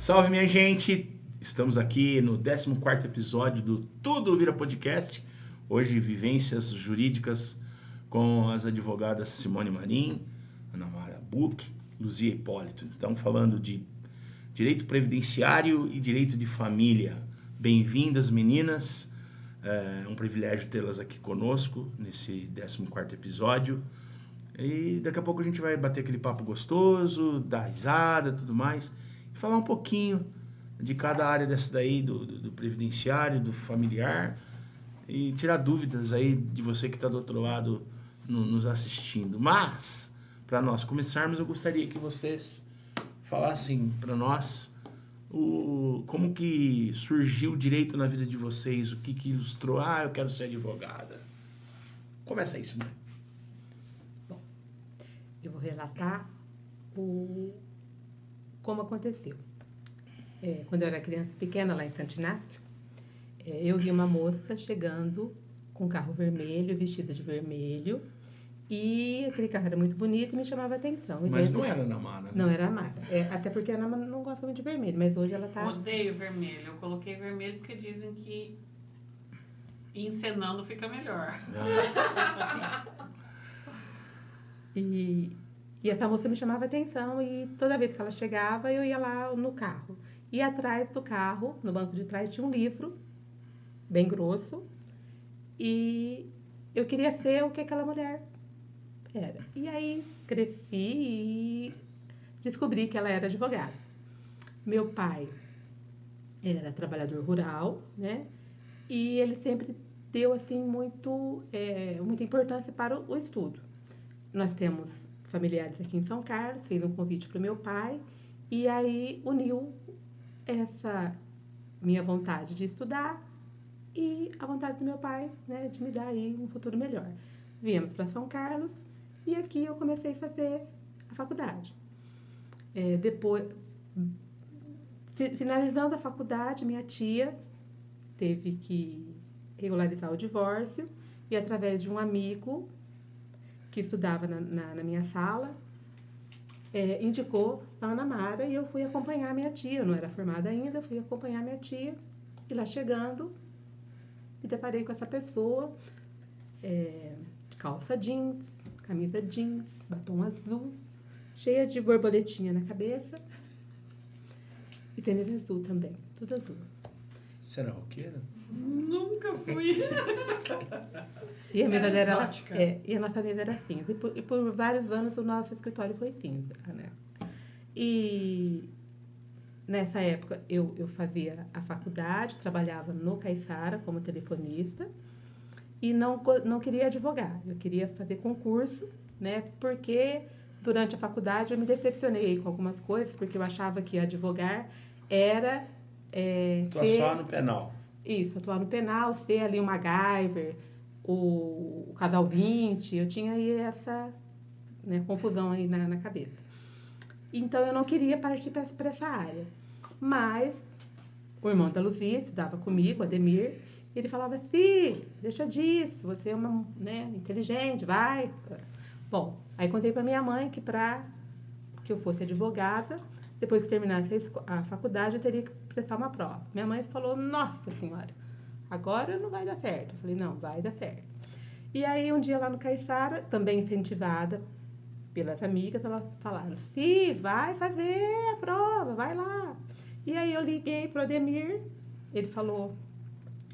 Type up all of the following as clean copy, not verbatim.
Salve, minha gente! Estamos aqui no 14º episódio do Tudo Vira Podcast. Hoje, vivências jurídicas com as advogadas Simone Marim, Ana Mara Buch, Luzia Hipólito. Então, falando de direito previdenciário e direito de família. Bem-vindas, meninas. É um privilégio tê-las aqui conosco nesse 14º episódio. E daqui a pouco a gente vai bater aquele papo gostoso, dar risada, tudo mais, e falar um pouquinho de cada área dessa daí, do previdenciário, do familiar, e tirar dúvidas aí de você que está do outro lado nos assistindo. Mas, para nós começarmos, eu gostaria que vocês falassem para nós como que surgiu o direito na vida de vocês, o que ilustrou, eu quero ser advogada. Começa aí, Simone. Eu vou relatar como aconteceu. Quando eu era criança pequena, lá em Santo Inácio, eu vi uma moça chegando com um carro vermelho, vestida de vermelho, e aquele carro era muito bonito e me chamava a atenção. Mas não era a Ana Mara, né? Não era a Mara. Até porque a Ana Mara não gosta muito de vermelho, mas hoje ela tá... Odeio vermelho. Eu coloquei vermelho porque dizem que encenando fica melhor. E essa moça me chamava a atenção e toda vez que ela chegava, eu ia lá no carro. E atrás do carro, no banco de trás, tinha um livro, bem grosso, e eu queria ser o que aquela mulher era. E aí cresci e descobri que ela era advogada. Meu pai era trabalhador rural, né? E ele sempre deu, assim, muita importância para o estudo. Nós temos familiares aqui em São Carlos, fez um convite para o meu pai, e aí uniu essa minha vontade de estudar e a vontade do meu pai, né, de me dar aí um futuro melhor. Viemos para São Carlos e aqui eu comecei a fazer a faculdade. Depois, finalizando a faculdade, minha tia teve que regularizar o divórcio e através de um amigo que estudava na minha sala, indicou a Ana Mara e eu fui acompanhar a minha tia. Eu não era formada ainda, fui acompanhar a minha tia. E lá chegando, me deparei com essa pessoa, de calça jeans, camisa jeans, batom azul, cheia de borboletinha na cabeça e tênis azul também, tudo azul. Você era roqueira? Nunca fui. E a mesa dela e a nossa mesa era cinza. E por vários anos o nosso escritório foi cinza, né? E nessa época eu fazia a faculdade, trabalhava no Caiçara como telefonista e não queria advogar. Eu queria fazer concurso, né? Porque durante a faculdade eu me decepcionei com algumas coisas, porque eu achava que advogar era... Atuar no penal. Isso, atuar no penal, ser ali o MacGyver, o Casal 20, eu tinha aí essa, né, confusão aí na cabeça. Então, eu não queria partir para essa área. Mas, o irmão da Luzia estudava comigo, o Ademir, e ele falava assim, deixa disso, você é uma, né, inteligente, vai. Bom, aí contei para minha mãe que para que eu fosse advogada, depois que terminasse a faculdade, eu teria que prestar uma prova. Minha mãe falou, nossa senhora, agora não vai dar certo. Eu falei, não, vai dar certo. E aí, um dia lá no Caiçara, também incentivada pelas amigas, elas falaram, sim, vai fazer a prova, vai lá. E aí, eu liguei pro Ademir, ele falou,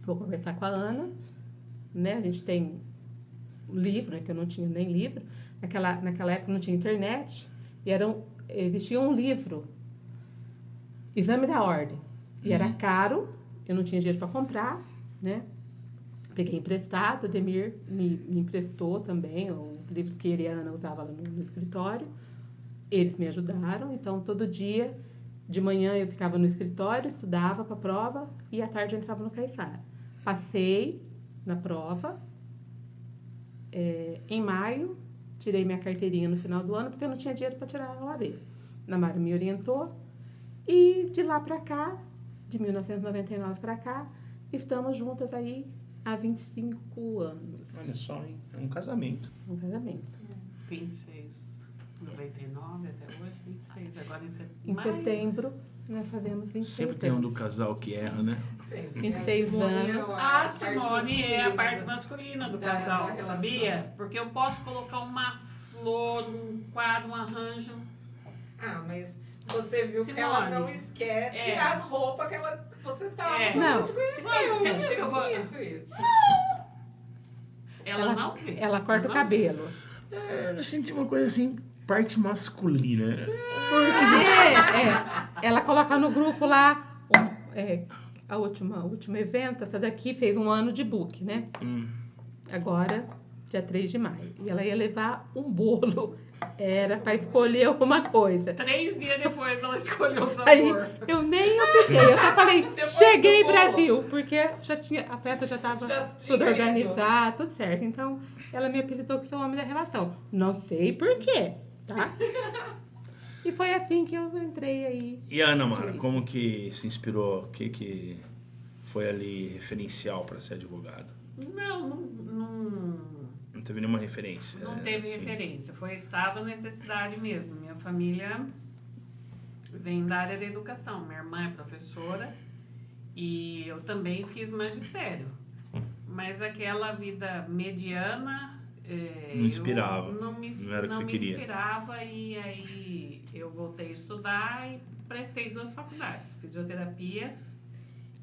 vou conversar com a Ana, né? A gente tem um livro, né? Que eu não tinha nem livro. Naquela época não tinha internet, e existia um livro, Exame da Ordem. E era caro, eu não tinha dinheiro para comprar, né? Peguei emprestado, o Ademir me emprestou também, os livros que ele e a Ana usavam lá no escritório. Eles me ajudaram, então todo dia, de manhã eu ficava no escritório, estudava para a prova e à tarde eu entrava no Caiçara. Passei na prova, em maio, tirei minha carteirinha no final do ano, porque eu não tinha dinheiro para tirar a OAB. A Mara me orientou. E de lá para cá, de 1999 para cá, estamos juntas aí há 25 anos. Olha só, hein? É um casamento. Um casamento. 26, 99 até hoje, 26. Agora Em setembro Nós fazemos 26 Sempre tem um anos. do casal que erra, né? Sempre. 26 A Simone anos. a A parte Simone é a masculina parte da- masculina do da casal, relação. sabia? Porque eu posso colocar uma flor, um quadro, um arranjo. Ah, mas você viu que Simone. ela não esquece É. as roupas que você tava É. quando Não. ela te conheceu. Simone, você acha É que eu vou- bonito isso. Ela não vê. Ela corta o Não cabelo. Eu senti uma coisa assim, parte masculina. Porque ela coloca no grupo lá o último evento, essa daqui fez 1 ano de book, né? Agora, dia 3 de maio. E ela ia levar um bolo. Era para escolher alguma coisa. 3 dias depois ela escolheu o sabor. Aí eu nem optei, eu só falei, Depois cheguei do bolo. Brasil, porque a festa já estava Já tudo tinha organizado, tudo certo. Então, ela me apelidou que sou o homem da relação. Não sei por quê, tá? E foi assim que eu entrei aí. E a Ana Mara, como que se inspirou? O que foi ali referencial para ser advogada? Não teve nenhuma referência? Não teve assim? referência. Foi estado necessidade mesmo. Minha família vem da área da educação. Minha irmã é professora e eu também fiz magistério. Mas aquela vida mediana... Não inspirava. Não Não era o que você queria. inspirava e aí eu voltei a estudar e prestei 2 faculdades. Fisioterapia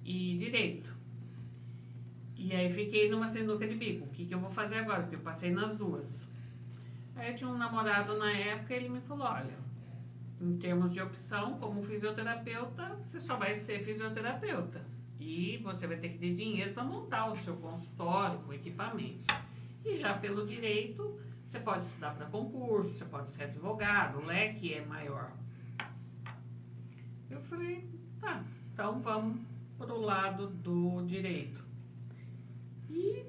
e Direito. E aí fiquei numa sinuca de bico. O que eu vou fazer agora? Porque eu passei nas 2. Aí eu tinha um namorado na época e ele me falou, olha, em termos de opção, como fisioterapeuta, você só vai ser fisioterapeuta. E você vai ter que ter dinheiro para montar o seu consultório com equipamentos. E já pelo direito, você pode estudar para concurso, você pode ser advogado, o leque é maior. Eu falei, tá, então vamos pro lado do direito. E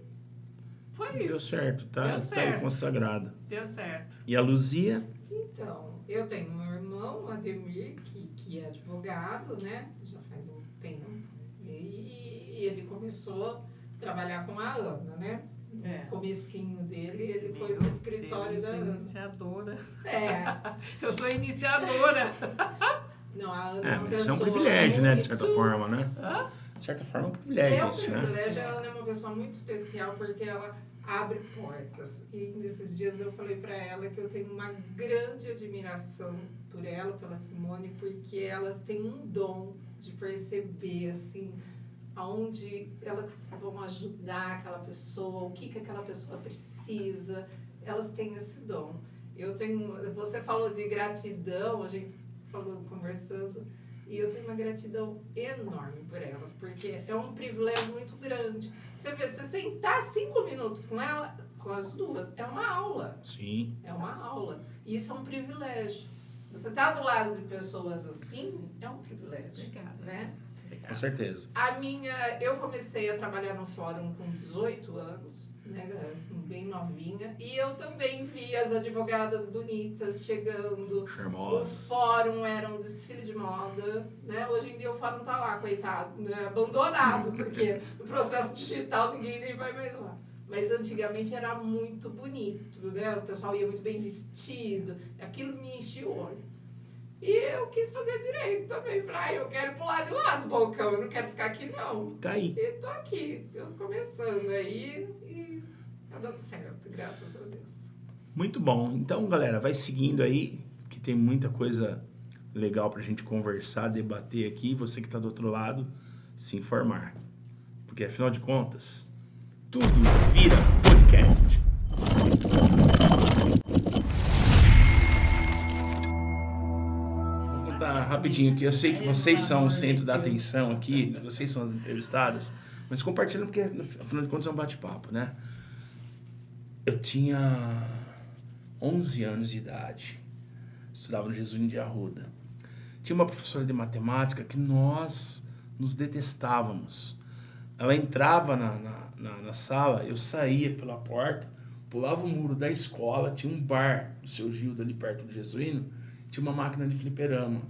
foi isso. Deu certo, tá? Deu Tá aí certo. consagrada. Deu certo. E a Luzia? Então, eu tenho meu irmão, Ademir, que é advogado, né? Já faz um tempo. E ele começou a trabalhar com a Ana, né? É. No comecinho dele, ele foi Meu pro escritório Deus, da Ana. iniciadora. É. Eu sou iniciadora. Não, a Ana é uma Mas isso é um pessoa privilégio, né? De muito- certa forma, né? De certa forma é um privilégio É um isso, né? privilégio, a Ana é uma pessoa muito especial porque ela abre portas. E nesses dias eu falei pra ela que eu tenho uma grande admiração por ela, pela Simone, porque elas têm um dom de perceber, assim, aonde elas vão ajudar aquela pessoa, o que aquela pessoa precisa. Elas têm esse dom. Você falou de gratidão, a gente falou, conversando, e eu tenho uma gratidão enorme por elas, porque é um privilégio muito grande. Você vê, você sentar 5 minutos com ela, com as duas, é uma aula. Sim. É uma aula. E isso é um privilégio. Você tá do lado de pessoas assim, é um privilégio. Obrigada. Né? Com certeza. Eu comecei a trabalhar no fórum com 18 anos, né, bem novinha, e eu também vi as advogadas bonitas chegando. O Charmosas. fórum era um desfile de moda, né? Hoje em dia o fórum tá lá, coitado, né? Abandonado, porque no processo digital ninguém nem vai mais lá. Mas antigamente era muito bonito, né? O pessoal ia muito bem vestido, aquilo me enchia o olho. E eu quis fazer direito também. Falei, eu quero pular de lá do balcão, eu não quero ficar aqui não. Tá aí. E tô aqui, eu começando aí e tá dando certo, graças a Deus. Muito bom. Então, galera, vai seguindo aí, que tem muita coisa legal pra gente conversar, debater aqui. Você que tá do outro lado, se informar. Porque, afinal de contas, tudo vira podcast. Vou contar rapidinho aqui. Eu sei que vocês são o centro da atenção aqui, vocês são as entrevistadas, mas compartilhando porque, afinal de contas, é um bate-papo, né? Eu tinha 11 anos de idade. Estudava no Jesuíno de Arruda. Tinha uma professora de matemática que nós nos detestávamos. Ela entrava na sala, eu saía pela porta, pulava o muro da escola, tinha um bar do Seu Gildo ali perto do Jesuíno, tinha uma máquina de fliperama.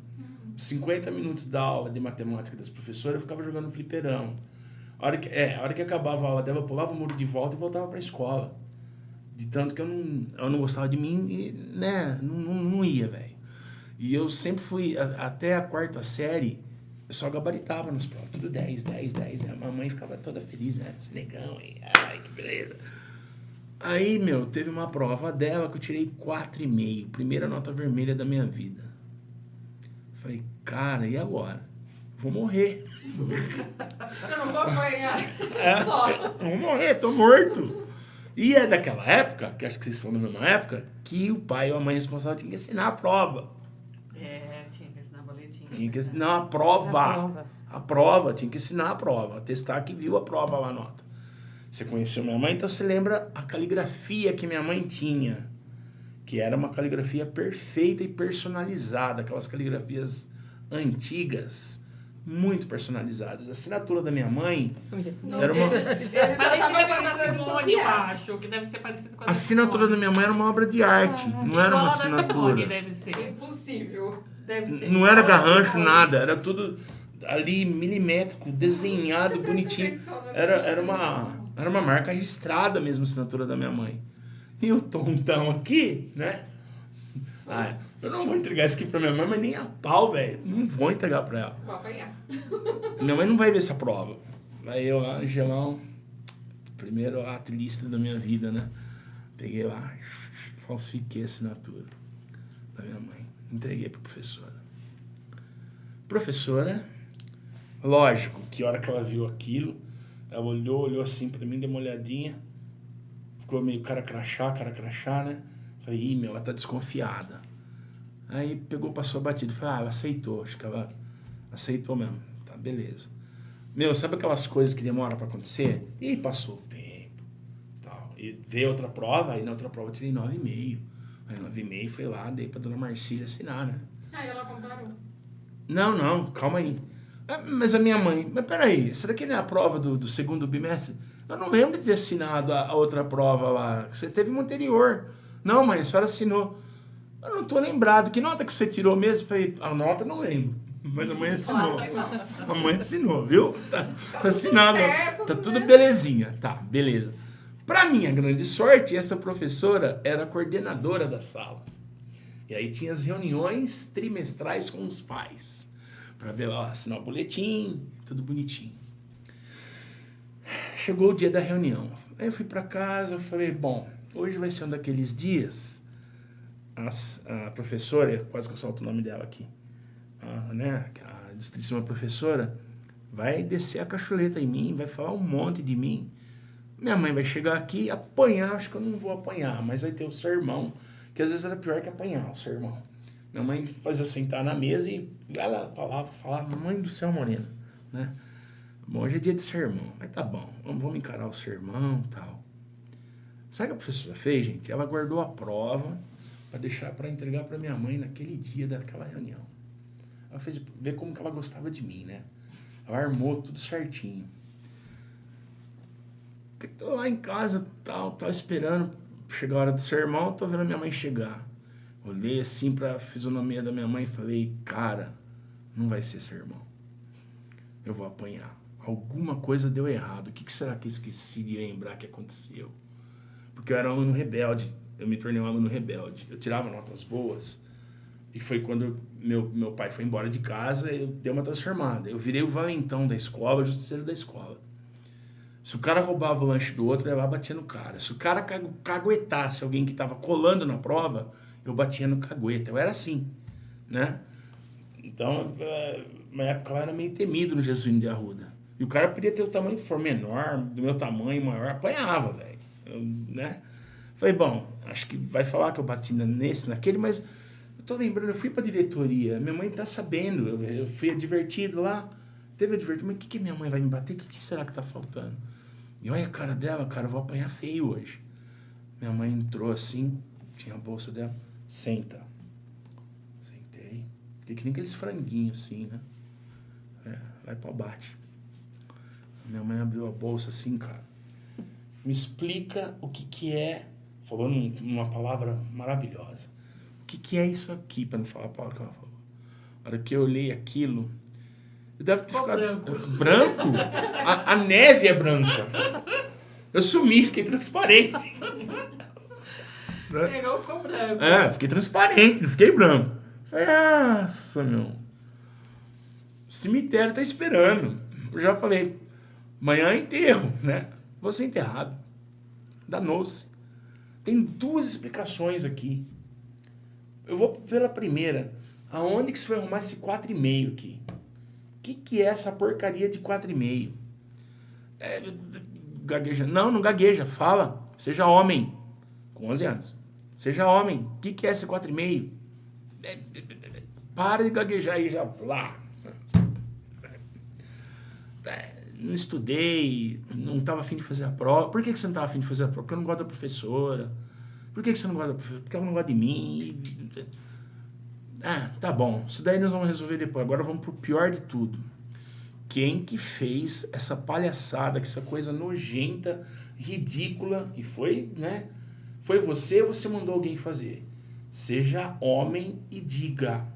50 minutos da aula de matemática das professoras, eu ficava jogando fliperama. A hora que acabava a aula dela, eu pulava o muro de volta e voltava para a escola. De tanto que eu não gostava de mim e, né, não ia, velho. E eu sempre fui, até a quarta série, eu só gabaritava nas provas. Tudo 10. A mamãe ficava toda feliz, né? Esse negão, hein? Ai, que beleza. Aí, teve uma prova dela que eu tirei 4,5. Primeira nota vermelha da minha vida. Falei, cara, e agora? Vou morrer. Eu não vou apanhar. Só. Vou morrer, tô morto. E é daquela época, que acho que vocês são da mesma época, que o pai ou a mãe responsável tinha que ensinar a prova. Tinha que ensinar boletim. Tinha que ensinar a prova. A prova, tinha que ensinar a prova. Atestar que viu a prova lá, nota. Você conheceu minha mãe, então você lembra a caligrafia que minha mãe tinha. Que era uma caligrafia perfeita e personalizada. Aquelas caligrafias antigas, muito personalizadas. A assinatura da minha mãe era uma... Ele já Parecida tava com a da pensando em Simone, eu copiar. acho, que deve ser parecida com a A da assinatura da minha mãe era uma obra de arte. Não era uma Igual a da Simone, assinatura. deve ser. Impossível. Deve ser. Não era garrancho, nada. Era tudo ali milimétrico, desenhado, bonitinho. Era uma marca registrada mesmo, a assinatura da minha mãe. E o tontão aqui, né? Eu não vou entregar isso aqui pra minha mãe, mas nem a pau, velho. Não vou entregar pra ela. Vou apanhar. Minha mãe não vai ver essa prova. Aí eu lá, Angelão, primeiro ato ilícito da minha vida, né? Peguei lá, falsifiquei a assinatura da minha mãe. Entreguei pra professora. Professora, lógico que a hora que ela viu aquilo, ela olhou assim pra mim, deu uma olhadinha, ficou meio cara crachá, né? Falei, ela tá desconfiada. Aí pegou, passou batido. Falei, ela aceitou. Acho que ela aceitou mesmo. Tá, beleza. Sabe aquelas coisas que demoram pra acontecer? E passou o tempo. Tal. E veio outra prova, aí na outra prova eu tirei 9,5. Aí 9,5 foi lá, dei pra dona Marcília assinar, né? Aí ela comparou. Não, calma aí. Mas a minha mãe, mas peraí, essa daqui não é a prova do segundo bimestre? Eu não lembro de ter assinado a outra prova lá. Você teve uma anterior. Não, mãe, a senhora assinou. Eu não tô lembrado. Que nota que você tirou mesmo? Falei, a nota não lembro. Mas a mãe assinou. Claro que não. A mãe assinou, viu? Tá assinado. certo, Tá né? tudo belezinha. Tá, beleza. Pra minha grande sorte, essa professora era a coordenadora da sala. E aí tinha as reuniões trimestrais com os pais. Pra ver lá, assinar o boletim, tudo bonitinho. Chegou o dia da reunião. Aí eu fui pra casa, eu falei, bom, hoje vai ser um daqueles dias. A professora, quase que eu solto o nome dela aqui, a ilustríssima professora, vai descer a cacholeta em mim, vai falar um monte de mim. Minha mãe vai chegar aqui, apanhar, acho que eu não vou apanhar, mas vai ter o sermão, que às vezes era pior que apanhar, o sermão. Minha mãe fazia eu sentar na mesa e ela falava, mãe do céu, Morena, né? Bom, hoje é dia de sermão, mas tá bom, vamos encarar o sermão e tal. Sabe o que a professora fez, gente? Ela guardou a prova para entregar para minha mãe naquele dia daquela reunião. Ela fez ver como que ela gostava de mim, né? Ela armou tudo certinho. Tô lá em casa, tal, esperando chegar a hora do sermão, tô vendo a minha mãe chegar. Olhei assim pra fisionomia da minha mãe e falei, cara, não vai ser sermão. Eu vou apanhar. Alguma coisa deu errado. O que será que eu esqueci de lembrar que aconteceu? Porque eu era um aluno rebelde. Eu me tornei um aluno rebelde. Eu tirava notas boas. E foi quando meu pai foi embora de casa, eu dei uma transformada. Eu virei o valentão da escola, o justiceiro da escola. Se o cara roubava o lanche do outro, eu ia lá e batia no cara. Se o cara caguetasse alguém que estava colando na prova, eu batia no cagueta. Eu era assim, né? Então, na época eu era meio temido no Jesuíno de Arruda. E o cara podia ter o tamanho que for menor, do meu tamanho maior, apanhava, velho. Né? Falei, bom, acho que vai falar que eu bati nesse, naquele, mas eu tô lembrando, eu fui pra diretoria, minha mãe tá sabendo, eu fui advertido lá, teve advertido, mas o que minha mãe vai me bater? O que será que tá faltando? E olha a cara dela, cara, eu vou apanhar feio hoje. Minha mãe entrou assim, tinha a bolsa dela, senta. Sentei, fiquei que nem aqueles franguinhos assim, né? Vai pra bate. Minha mãe abriu a bolsa assim, cara. Me explica o que é, falando uma palavra maravilhosa. O que é isso aqui, para não falar a palavra que ela falou. A hora que eu olhei aquilo, eu deve ter ficado... Branco? A neve é branca. Eu sumi, fiquei transparente. Pegou, ficou branco. Fiquei transparente, não fiquei branco. Falei, nossa, meu. O cemitério tá esperando. Eu já falei, amanhã é enterro, né? Vou ser enterrado. Danou-se. Tem 2 explicações aqui. Eu vou pela primeira. Aonde que você foi arrumar esse 4,5 aqui? O que é essa porcaria de 4,5? Gagueja. Não gagueja. Fala. Seja homem. Com 11 anos. Seja homem. O que é esse 4,5? Para de gaguejar aí já. Lá. Não estudei. Não estava afim de fazer a prova. Por que você não estava afim de fazer a prova? Porque eu não gosto da professora. Por que você não gosta da professora? Porque ela não gosta de mim. Tá bom. Isso daí nós vamos resolver depois. Agora vamos pro pior de tudo. Quem que fez essa palhaçada, essa coisa nojenta, ridícula, e foi, né? Foi você ou você mandou alguém fazer? Seja homem e diga.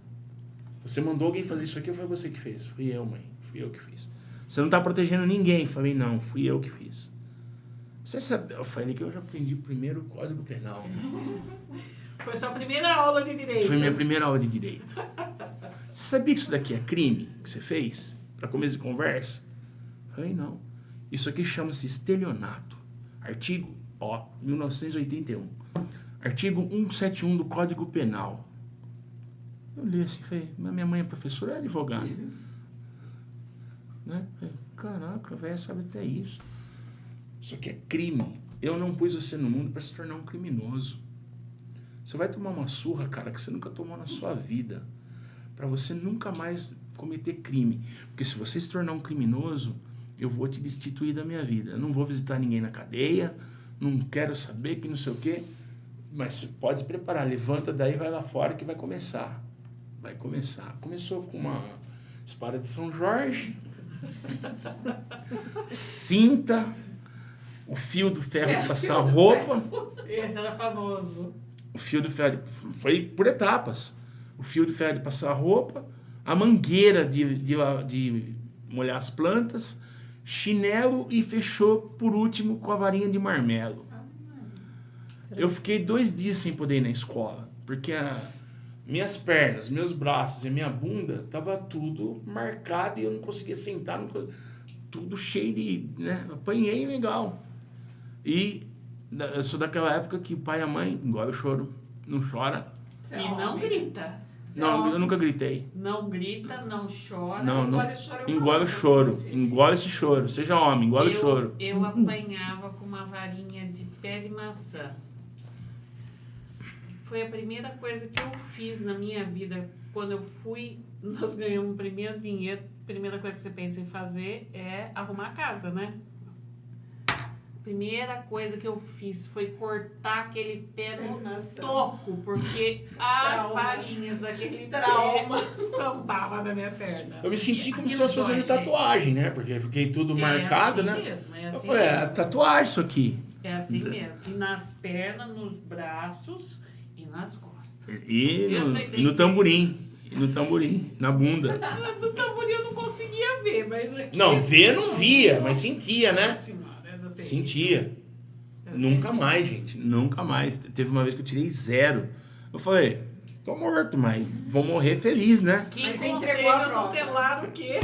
Você mandou alguém fazer isso aqui ou foi você que fez? Fui eu, mãe. Fui eu que fiz. Você não tá protegendo ninguém. Falei, não. Fui eu que fiz. Você sabe, eu falei que eu já aprendi o primeiro Código Penal. Foi sua primeira aula de direito. Foi minha primeira aula de direito. Você sabia que isso daqui é crime que você fez? Para começo de conversa? Falei, não. Isso aqui chama-se estelionato. Artigo, 1981. Artigo 171 do Código Penal. Eu li assim, falei, minha mãe é professora, é advogada. Né? Falei, caraca, a velha sabe até isso. Isso aqui é crime. Eu não pus você no mundo para se tornar um criminoso. Você vai tomar uma surra, cara, que você nunca tomou na sua vida. Para você nunca mais cometer crime. Porque se você se tornar um criminoso, eu vou te destituir da minha vida. Eu não vou visitar ninguém na cadeia, não quero saber que não sei o quê. Mas você pode se preparar. Levanta daí e vai lá fora que vai começar. Vai começar. Começou com uma espada de São Jorge. Cinta. O fio do ferro de passar roupa. Esse era famoso. O fio do ferro foi por etapas. O fio do ferro de passar roupa, a mangueira de molhar as plantas, chinelo e fechou por último com a varinha de marmelo. Eu fiquei 2 dias sem poder ir na escola, porque minhas pernas, meus braços e minha bunda tava tudo marcado e eu não conseguia sentar, tudo cheio de... Né? Apanhei legal. E eu sou daquela época que o pai e a mãe engole o choro, não chora. E não grita. Não, eu nunca gritei. Não grita, não chora. Não, engole o choro. Engole esse choro. Seja homem, engole o choro. Eu apanhava com uma varinha de pé de maçã. Foi a primeira coisa que eu fiz na minha vida. Quando eu fui, nós ganhamos o primeiro dinheiro. A primeira coisa que você pensa em fazer é arrumar a casa, né? Primeira coisa que eu fiz foi cortar aquele pé no toco, porque as varinhas daquele pé sambavam da minha perna. Eu me senti como se fosse fazendo tatuagem, né? Porque eu fiquei tudo marcado, assim né? Mesmo, é assim eu falei, mesmo. Tatuagem isso aqui. É assim mesmo. E nas pernas, nos braços e nas costas. E no tamborim. E no tamborim, na bunda. No tamborim eu não conseguia ver, mas... Aqui, Não, ver não via, mas sentia, né? Sentia. Nunca mais, gente. Nunca mais. Teve uma vez que eu tirei 0. Eu falei, tô morto, mas vou morrer feliz, né? Que mas conselho entregou a prova. tutelar o quê?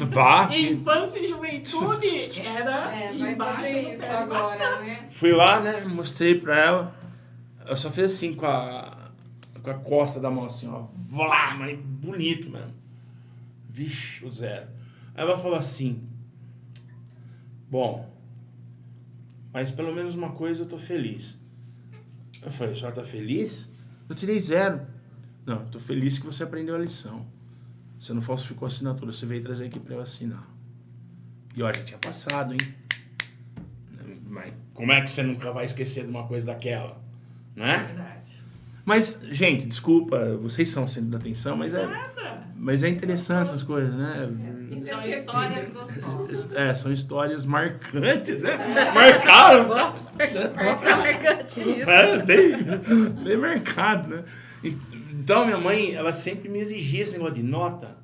Vá. Infância e juventude era vai embaixo fazer do isso pé de agora, maçã. né? Fui lá, né? Mostrei pra ela. Eu só fiz assim com a costa da mão, assim, ó. Vlá, mas bonito mesmo. Vixe, o 0. Aí ela falou assim, bom... Mas pelo menos uma coisa eu tô feliz. Eu falei, a senhora tá feliz? Eu tirei 0. Não, tô feliz que você aprendeu a lição. Você não falsificou a assinatura, você veio trazer aqui pra eu assinar. E olha, tinha passado, hein? Mas como é que você nunca vai esquecer de uma coisa daquela? Né? Verdade. Mas, gente, desculpa, vocês são o centro da atenção, mas é interessante essas coisas, né? São histórias gostosas. São histórias marcantes, né? Marcaram. Marcante isso. Bem marcado, né? Então, minha mãe, ela sempre me exigia esse negócio de nota,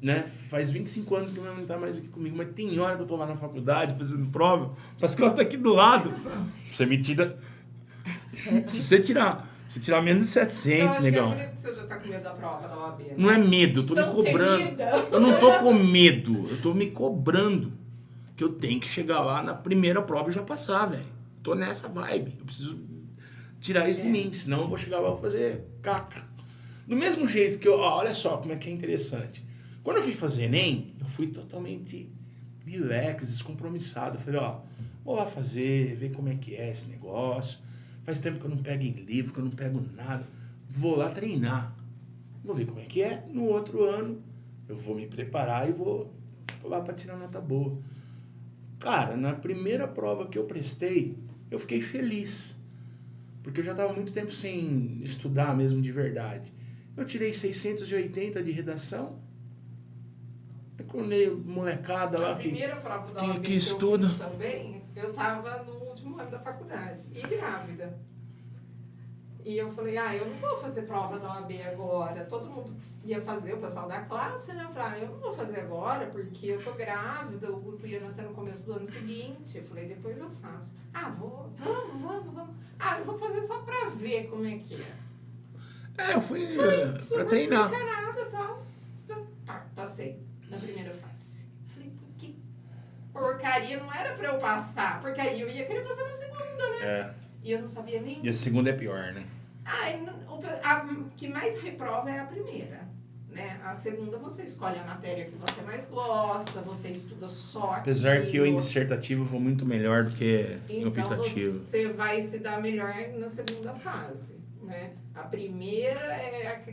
né? Faz 25 anos que minha mãe não tá mais aqui comigo, mas tem hora que eu tô lá na faculdade fazendo prova, parece que ela tá aqui do lado. Você me tira... Se Se tirar menos de Então, 700, acho que é negão. por isso que você já tá com medo da prova da OAB, né? Não é medo, eu tô Então, me cobrando. temida. Eu não tô com medo, eu tô me cobrando. Que eu tenho que chegar lá na primeira prova e já passar, velho. Tô nessa vibe. Eu preciso tirar isso de mim, senão eu vou chegar lá e vou fazer caca. Do mesmo jeito que eu... Ó, olha só como é que é interessante. Quando eu fui fazer Enem, eu fui totalmente relax, descompromissado. Eu falei, ó, vou lá fazer, ver como é que é esse negócio. Faz tempo que eu não pego em livro, que eu não pego nada. Vou lá treinar. Vou ver como é que é. No outro ano, eu vou me preparar e vou lá para tirar nota boa. Cara, na primeira prova que eu prestei, eu fiquei feliz. Porque eu já estava muito tempo sem estudar mesmo de verdade. Eu tirei 680 de redação. Eu conheci molecada lá A primeira prova da OAB que estuda. eu fiz também, eu estava no último ano da faculdade e grávida. E eu falei, eu não vou fazer prova da OAB agora. Todo mundo ia fazer, o pessoal da classe, né? Eu falei, eu não vou fazer agora porque eu tô grávida, o grupo ia nascer no começo do ano seguinte. Eu falei, depois eu faço. Vamos. Eu vou fazer só pra ver como é que é. Eu fui pra treinar. Encarada e tal. Passei na primeira fase. Falei, que porcaria, não era pra eu passar, porque aí eu ia querer passar na segunda, né? E eu não sabia nem... E a segunda é pior, né? A que mais reprova é a primeira, né? A segunda você escolhe a matéria que você mais gosta, você estuda só Apesar aquilo. que eu em dissertativo vou muito melhor do que em Então optativo. você vai se dar melhor na segunda fase, né? A primeira é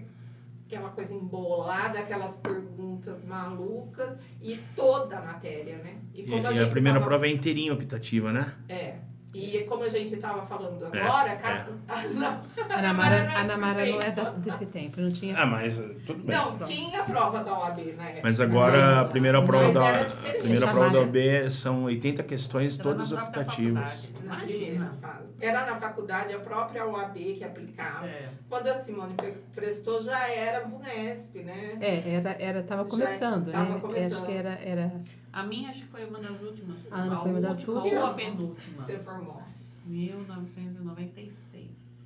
aquela coisa embolada, aquelas perguntas malucas e toda a matéria, né? E a primeira prova é inteirinha optativa, né? E como a gente estava falando agora, A Ana Mara não é desse tempo, não tinha. Mas tudo bem. Não, tinha prova da OAB na época. Mas agora a primeira prova da OAB são 80 questões, todas optativas. Na primeira fase. Era na faculdade a própria OAB que aplicava. Quando a Simone prestou, já era VUNESP, né? Tava começando, tava né? começando. Acho que era... A minha acho que foi uma das últimas. A Ana foi uma das últimas. Ou a penúltima. Você formou? 1996.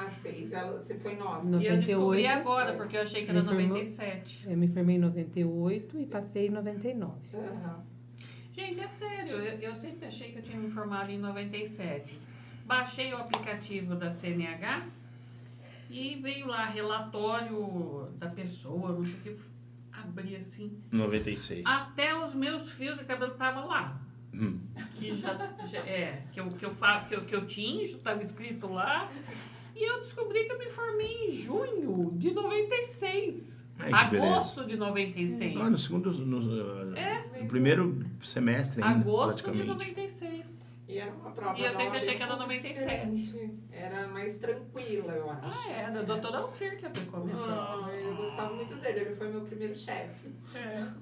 6. Você foi 9. 98. E eu descobri agora, porque eu achei que era 97. Eu me formei em 98 e passei em 99. Gente, é sério, eu sempre achei que eu tinha me formado em 97. Baixei o aplicativo da CNH e veio lá relatório da pessoa, não sei o que. Abri assim. 96. Até os meus fios de cabelo estavam lá. Que que eu tinjo, estava escrito lá. E eu descobri que eu me formei em junho de 96. Agosto de 96. No segundo. No primeiro semestre ainda. Agosto praticamente. É. de 96. E era uma prova. E eu sempre achei que era 97. Era mais tranquila, eu acho. Era. O doutor Alcir que aplicou a minha prova. Eu gostava muito dele, ele foi meu primeiro chefe. Era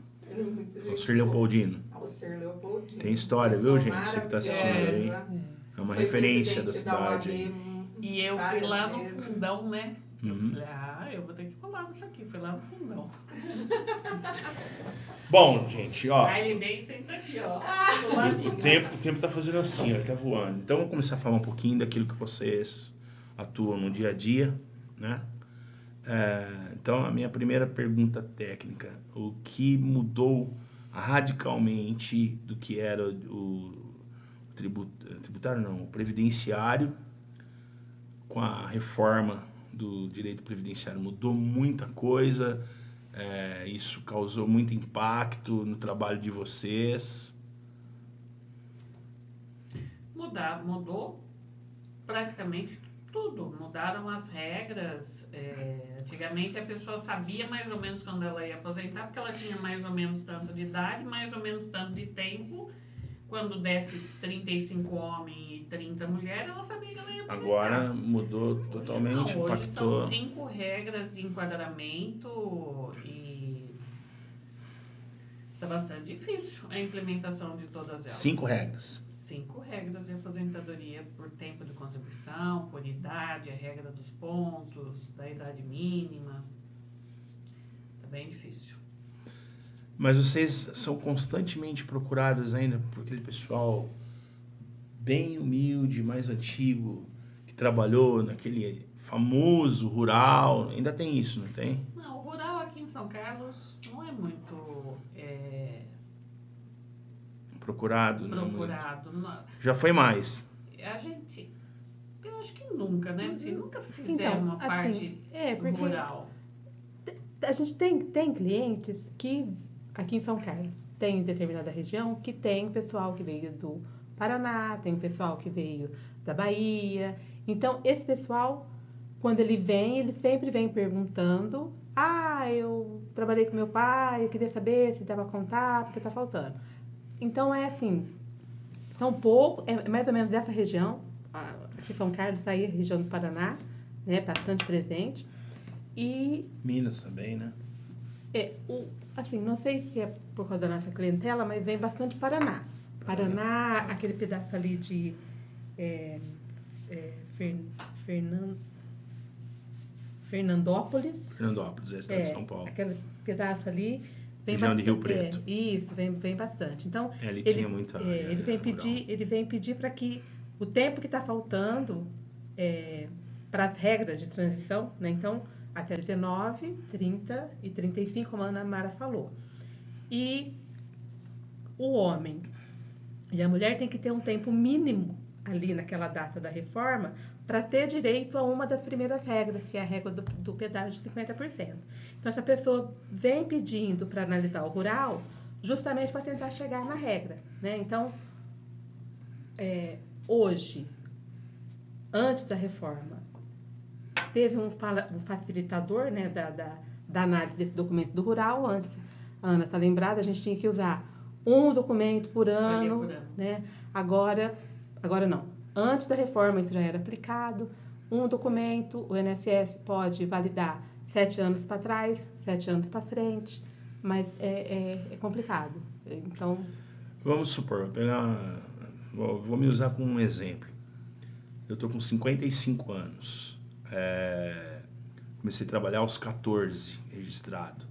muito gente Alcir Leopoldino. Alcir Leopoldino. Tem história, viu, gente? Você que tá assistindo aí. É uma referência da cidade. E eu fui lá no fundão, né? Eu falei, eu vou ter que colar nisso aqui. Fui lá no fundão. Bom, gente, ó. Aí ele vem e senta aqui, ó. O tempo tá fazendo assim, ó, ele tá voando. Então vamos começar a falar um pouquinho daquilo que vocês atuam no dia a dia, né? Então a minha primeira pergunta técnica, o que mudou radicalmente do que era o tributário, não, o previdenciário com a reforma do direito previdenciário? Mudou muita coisa, isso causou muito impacto no trabalho de vocês? Mudou praticamente tudo. Mudaram as regras. Antigamente a pessoa sabia mais ou menos quando ela ia aposentar, porque ela tinha mais ou menos tanto de idade, mais ou menos tanto de tempo. Quando desse 35 homens e 30 mulheres, ela sabia que ela ia aposentar. Agora mudou totalmente, hoje impactou. São 5 regras de enquadramento e está bastante difícil a implementação de todas elas. 5 regras. 5 regras de aposentadoria por tempo de contribuição, por idade, a regra dos pontos, da idade mínima. Está bem difícil. Mas vocês são constantemente procuradas ainda por aquele pessoal bem humilde, mais antigo, que trabalhou naquele famoso, rural, ainda tem isso, não tem? Não, o rural aqui em São Carlos não é muito Procurado, né? procurado. Já foi mais. A gente, eu acho que nunca, né? Se nunca fizeram Então, uma assim, parte porque rural. a gente tem clientes que, aqui em São Carlos, tem determinada região que tem pessoal que veio do Paraná, tem pessoal que veio da Bahia. Então, esse pessoal, quando ele sempre vem perguntando: eu trabalhei com meu pai, eu queria saber se dá para contar, porque está faltando. Então, é assim, são pouco, é mais ou menos dessa região, aqui em São Carlos, aí a região do Paraná, né, bastante presente. E Minas também, né? assim, não sei se é por causa da nossa clientela, mas vem bastante Paraná. Paraná, aquele pedaço ali de Fernandópolis. Fernandópolis, é o estado de São Paulo. Aquele pedaço ali. Vem Região de Rio bastante- Preto. Isso, vem bastante. Então, Ali tinha muita área ele vem pedir para que o tempo que está faltando para as regras de transição, né? Então, até 19, 30 e 35, como a Ana Mara falou. E o homem e a mulher têm que ter um tempo mínimo ali naquela data da reforma para ter direito a uma das primeiras regras, que é a regra do pedágio de 50%. Então, essa pessoa vem pedindo para analisar o rural justamente para tentar chegar na regra, né? Então, hoje, antes da reforma, teve um facilitador, né, da análise desse documento do rural. Antes, a Ana está lembrada, a gente tinha que usar um documento por ano, né? Agora não. Antes da reforma, isso já era aplicado. Um documento, o INSS pode validar 7 anos para trás, 7 anos para frente, mas é complicado. Então, Vamos supor, vou me usar como um exemplo. Eu estou com 55 anos. Comecei a trabalhar aos 14, registrado.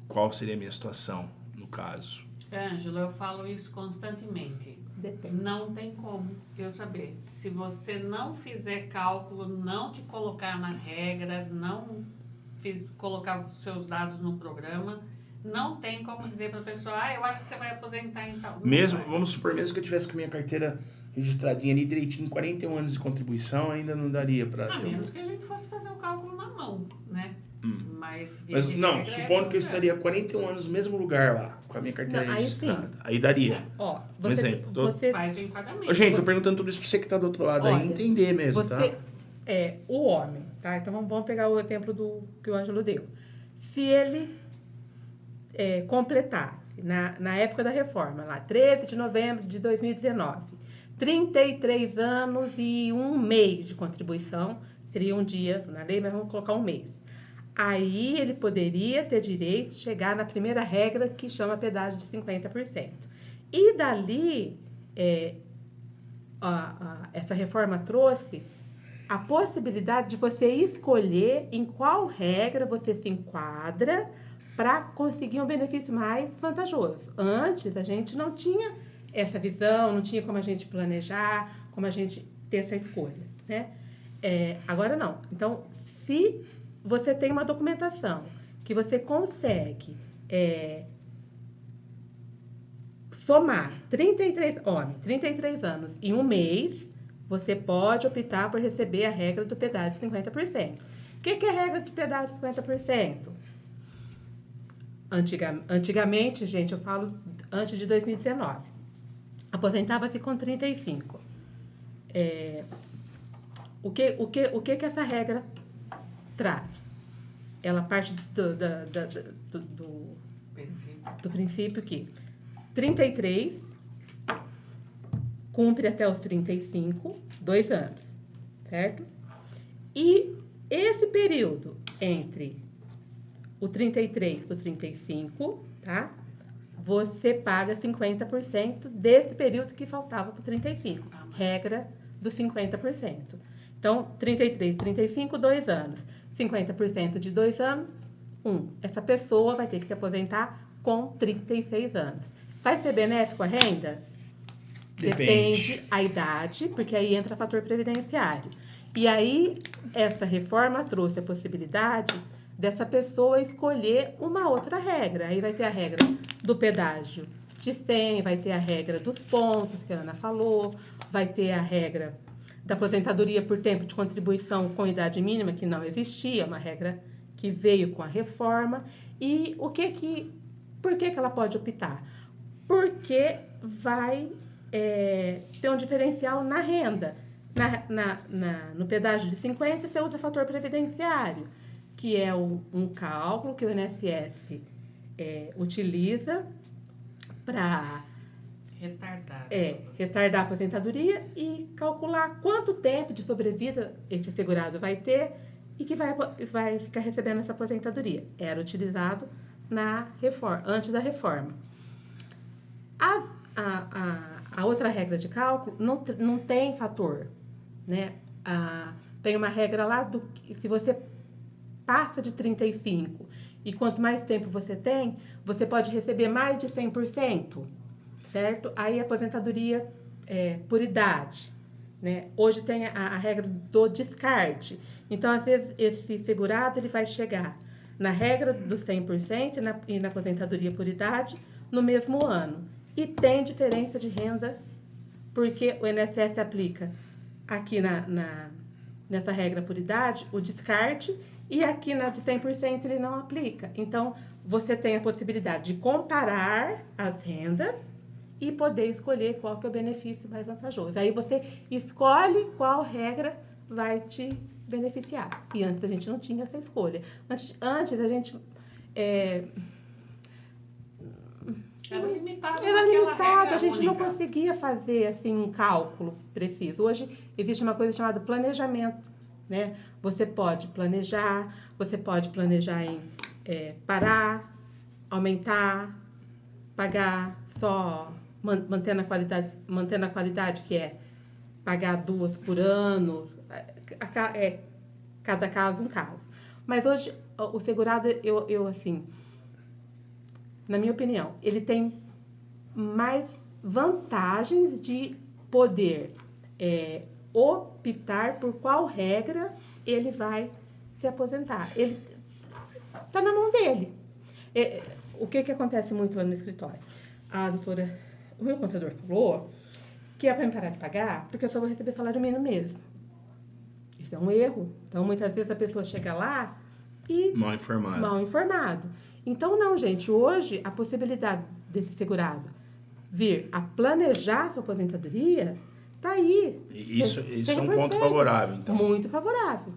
Qual seria a minha situação, no caso? Ângelo, eu falo isso constantemente. depende. Não tem como eu saber. Se você não fizer cálculo, não te colocar na regra, não colocar os seus dados no programa, não tem como dizer para a pessoa: eu acho que você vai aposentar em tal. Vamos supor, mesmo que eu tivesse com minha carteira registradinha ali direitinho, 41 anos de contribuição, ainda não daria para A ter menos que a gente fosse fazer o cálculo na mão, né? Mas não, supondo que eu estaria 41 anos no mesmo lugar lá, com a minha carteira Não, aí registrada. sim. Aí daria. Ó, Um exemplo. você faz o enquadramento. Ô, gente, tô perguntando tudo isso pra você que tá do outro lado Olha, aí entender mesmo, você, tá? o homem, tá? Então vamos pegar o exemplo que o Ângelo deu. Se ele completasse, na época da reforma, lá, 13 de novembro de 2019, 33 anos e 1 mês de contribuição, seria um dia na lei, mas vamos colocar 1 mês. Aí ele poderia ter direito de chegar na primeira regra, que chama pedágio de 50%. E dali, essa reforma trouxe a possibilidade de você escolher em qual regra você se enquadra para conseguir um benefício mais vantajoso. Antes, a gente não tinha essa visão, não tinha como a gente planejar, como a gente ter essa escolha, né? Agora não. Então, se você tem uma documentação que você consegue somar 33 anos e 1 mês, você pode optar por receber a regra do pedágio de 50%. O que é a regra do pedágio de 50%? Antigamente, gente, eu falo antes de 2019, aposentava-se com 35. O que essa regra traz? Ela parte do princípio que 33 cumpre até os 35, 2 anos, certo? E esse período entre o 33 para o 35, tá? Você paga 50% desse período que faltava para o 35. Regra dos 50%. Então, 33, 35, 2 anos. 50% de 2 anos, 1. Essa pessoa vai ter que se aposentar com 36 anos. Vai ser benéfico a renda? Depende a idade, porque aí entra fator previdenciário. E aí, essa reforma trouxe a possibilidade dessa pessoa escolher uma outra regra. Aí vai ter a regra do pedágio de 100, vai ter a regra dos pontos, que a Ana falou, vai ter a regra da aposentadoria por tempo de contribuição com idade mínima, que não existia, uma regra que veio com a reforma. E por que ela pode optar? Porque vai ter um diferencial na renda. No pedágio de 50, você usa fator previdenciário, que é um cálculo que o INSS utiliza para retardar a aposentadoria e calcular quanto tempo de sobrevida esse segurado vai ter e que vai ficar recebendo essa aposentadoria. Era utilizado antes da reforma. A outra regra de cálculo não tem fator, né? Tem uma regra lá se você passa de 35 e quanto mais tempo você tem, você pode receber mais de 100%, certo? Aí a aposentadoria por idade, né? Hoje tem a regra do descarte. Então, às vezes, esse segurado ele vai chegar na regra do 100% e na aposentadoria por idade no mesmo ano. E tem diferença de renda, porque o INSS aplica aqui nessa regra por idade o descarte e aqui na de 100% ele não aplica. Então, você tem a possibilidade de comparar as rendas e poder escolher qual que é o benefício mais vantajoso. Aí você escolhe qual regra vai te beneficiar. E antes a gente não tinha essa escolha. Antes a gente... Era limitado, a gente não conseguia fazer assim, um cálculo preciso. Hoje existe uma coisa chamada planejamento, né? Você pode planejar em parar, aumentar, pagar só, mantendo a qualidade que é pagar 2 por ano, cada caso um caso. Mas hoje o segurado, eu assim... Na minha opinião, ele tem mais vantagens de poder optar por qual regra ele vai se aposentar. Ele está na mão dele. O que acontece muito lá no escritório? O meu contador falou que é para me parar de pagar porque eu só vou receber salário mínimo mesmo. Isso é um erro. Então, muitas vezes a pessoa chega lá e... Mal informado. Então, não, gente, hoje a possibilidade desse segurado vir a planejar sua aposentadoria está aí. Isso é um ponto favorável, então. Muito favorável.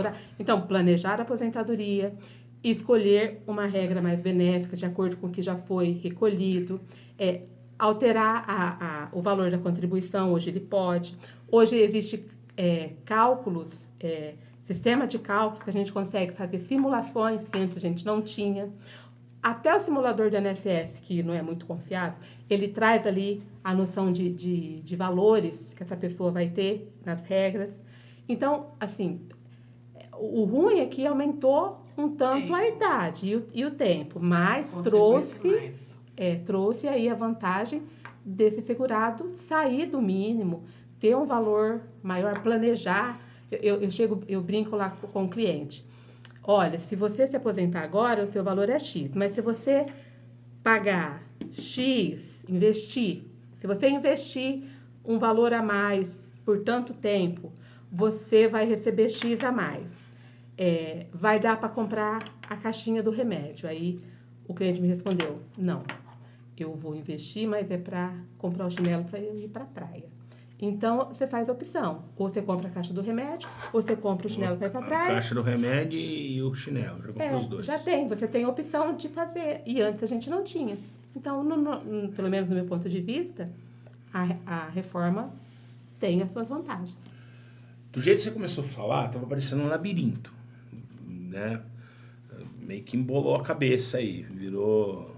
Tá. Então, planejar a aposentadoria, escolher uma regra mais benéfica de acordo com o que já foi recolhido, alterar o valor da contribuição, hoje ele pode. Hoje existe cálculos, sistema de cálculos que a gente consegue fazer simulações que antes a gente não tinha. Até o simulador do INSS, que não é muito confiável, ele traz ali a noção de valores que essa pessoa vai ter nas regras. Então, assim, o ruim é que aumentou um tanto a idade e o tempo, mas trouxe aí a vantagem desse segurado sair do mínimo, ter um valor maior, planejar. Eu brinco lá com o cliente. Olha, se você se aposentar agora, o seu valor é X. Mas se você pagar X, se você investir um valor a mais por tanto tempo, você vai receber X a mais. Vai dar para comprar a caixinha do remédio. Aí o cliente me respondeu, não, eu vou investir, mas é para comprar o chinelo para eu ir para a praia. Então, você faz a opção. Ou você compra a caixa do remédio, ou você compra o chinelo para ir para a praia. A caixa do remédio e o chinelo. Já comprou os dois. Já tem. Você tem a opção de fazer. E antes a gente não tinha. Então, pelo menos no meu ponto de vista, a reforma tem as suas vantagens. Do jeito que você começou a falar, estava parecendo um labirinto. Né? Meio que embolou a cabeça aí. Virou...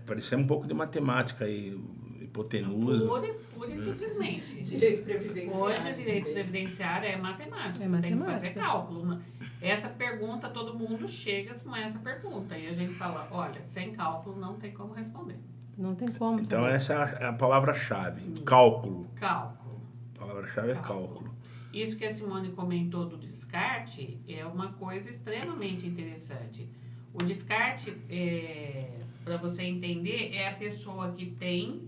parecia um pouco de matemática aí. Hipotenusa. Pura e simplesmente. Direito previdenciário. Hoje, o direito previdenciário é matemática. Você tem que fazer cálculo. Essa pergunta, todo mundo chega com essa pergunta. E a gente fala, olha, sem cálculo não tem como responder. Não tem como. Então, essa é a palavra-chave. Cálculo. Cálculo. A palavra-chave é cálculo. isso que a Simone comentou do descarte é uma coisa extremamente interessante. O descarte, para você entender, é a pessoa que tem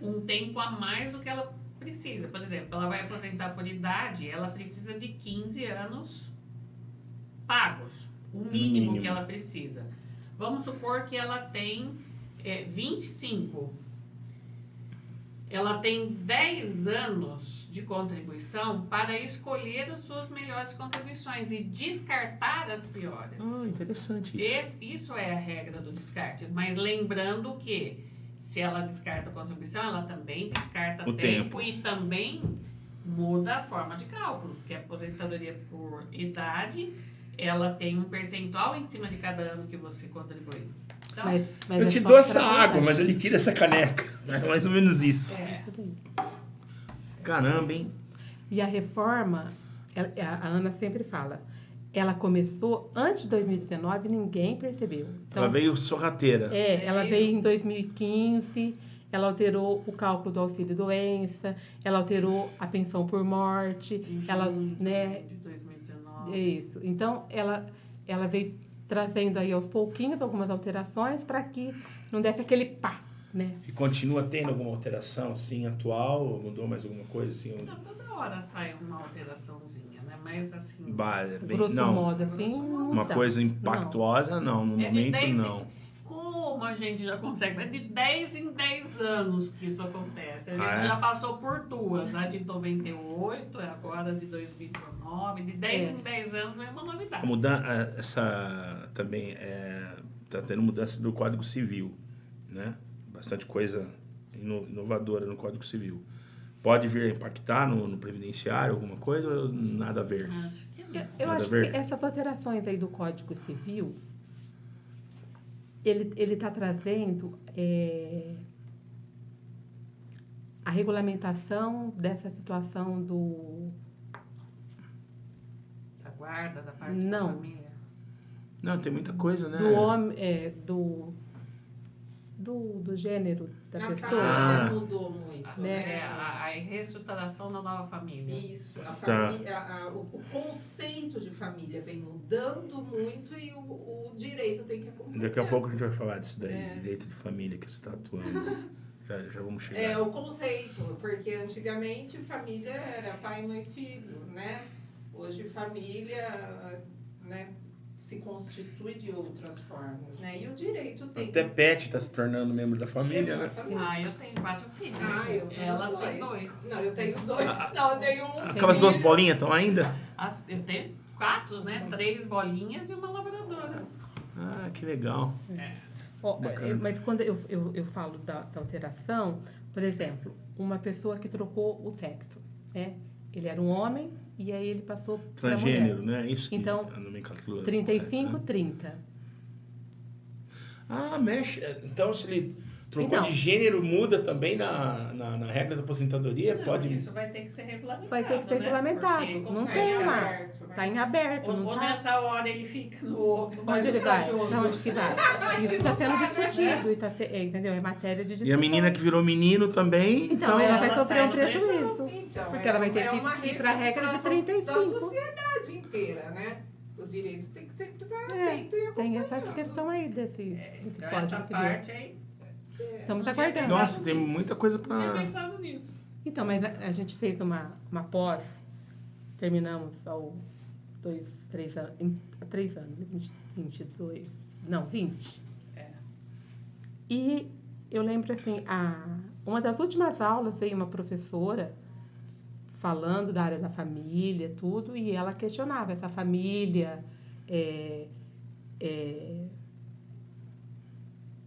um tempo a mais do que ela precisa. Por exemplo, ela vai aposentar por idade, ela precisa de 15 anos pagos, o mínimo que ela precisa. Vamos supor que ela tem 25. Ela tem 10 anos de contribuição para escolher as suas melhores contribuições e descartar as piores. Interessante. Isso é a regra do descarte. Mas lembrando que, se ela descarta a contribuição, ela também descarta o tempo e também muda a forma de cálculo, porque a aposentadoria por idade, ela tem um percentual em cima de cada ano que você contribui. Então, Mas eu é te só dou essa pra água, verdade. mas ele tira essa caneca. É mais ou menos isso. Caramba, hein? E a reforma, a Ana sempre fala, ela começou antes de 2019 e ninguém percebeu. Então, Ela veio sorrateira. ela veio em 2015, ela alterou o cálculo do auxílio-doença, ela alterou a pensão por morte, em ela, junho né, de 2019. isso. Então, ela veio trazendo aí aos pouquinhos algumas alterações para que não desse aquele pá, né? E continua tendo alguma alteração, assim, atual? Ou mudou mais alguma coisa, assim? Não, toda hora sai uma alteraçãozinha, né? Mas assim... Grosso não, modo, assim, não uma dá. coisa impactuosa, não. No É de momento, 10 não. Como a gente já consegue? É de 10 em 10 anos que isso acontece. A gente já passou por duas. A de 98, agora de 2019. De 10 em 10 anos não é uma novidade. Essa também está tendo mudança do Código Civil, né? Bastante coisa inovadora no Código Civil. Pode vir a impactar no previdenciário alguma coisa ou nada a ver? Acho que não. Eu acho que essas alterações aí do Código Civil, ele está trazendo a regulamentação dessa situação Da guarda, da parte Não. da família. Não, tem muita coisa, né? do homem, do gênero da A pessoa. família mudou muito, né? A reestruturação da nova família. Isso, a família, o conceito de família vem mudando muito e o direito tem que acompanhar. Daqui a pouco a gente vai falar disso daí, direito de família que você está atuando. Já vamos chegar. É, o conceito, porque antigamente família era pai, mãe, filho, né? Hoje família, né, se constitui de outras formas, né? E o direito tem Até pet está se tornando membro da família, né? Exatamente. Eu tenho 4 filhos. Eu tenho Ela dois. tem 2. Não, eu tenho 2. Não, eu tenho um. Aquelas duas bolinhas estão ainda? Eu tenho 4, né? 3 bolinhas e uma labradora. Ah, que legal. Mas quando eu falo da alteração, por exemplo, uma pessoa que trocou o sexo, né? Ele era um homem e aí ele passou para mulher. Transgênero, né? Isso que Então, a nomenclatura. 35, né? 30. Ah, mexe. Então, se ele trocou Então, de gênero, muda também na regra da aposentadoria? Não, Pode. isso vai ter que ser regulamentado. Vai ter que ser né? regulamentado. Porque Não como tem é uma. aberto, né? Está em aberto, não Ou está. nessa hora ele fica no outro. Onde ele vai? corajoso. Para onde que vai? Isso está sendo discutido, entendeu? É matéria de discussão. E a menina que virou menino também. Então, ela vai ela sofrer um sai no prejuízo. Então, Porque ela vai ter que uma ir para a regra de reestruturação 35. da sociedade inteira, né? O direito tem que sempre estar atento e Tem acompanhado. essa questão aí desse Então, código essa civil. parte aí, Estamos não tinha aguardando. pensado Nossa, tem nisso. muita coisa Não tinha para. pensado nisso. Então, mas a gente fez uma pós, terminamos há 3 anos, 22, não, 20. E eu lembro assim, uma das últimas aulas veio uma professora falando da área da família, tudo, e ela questionava essa família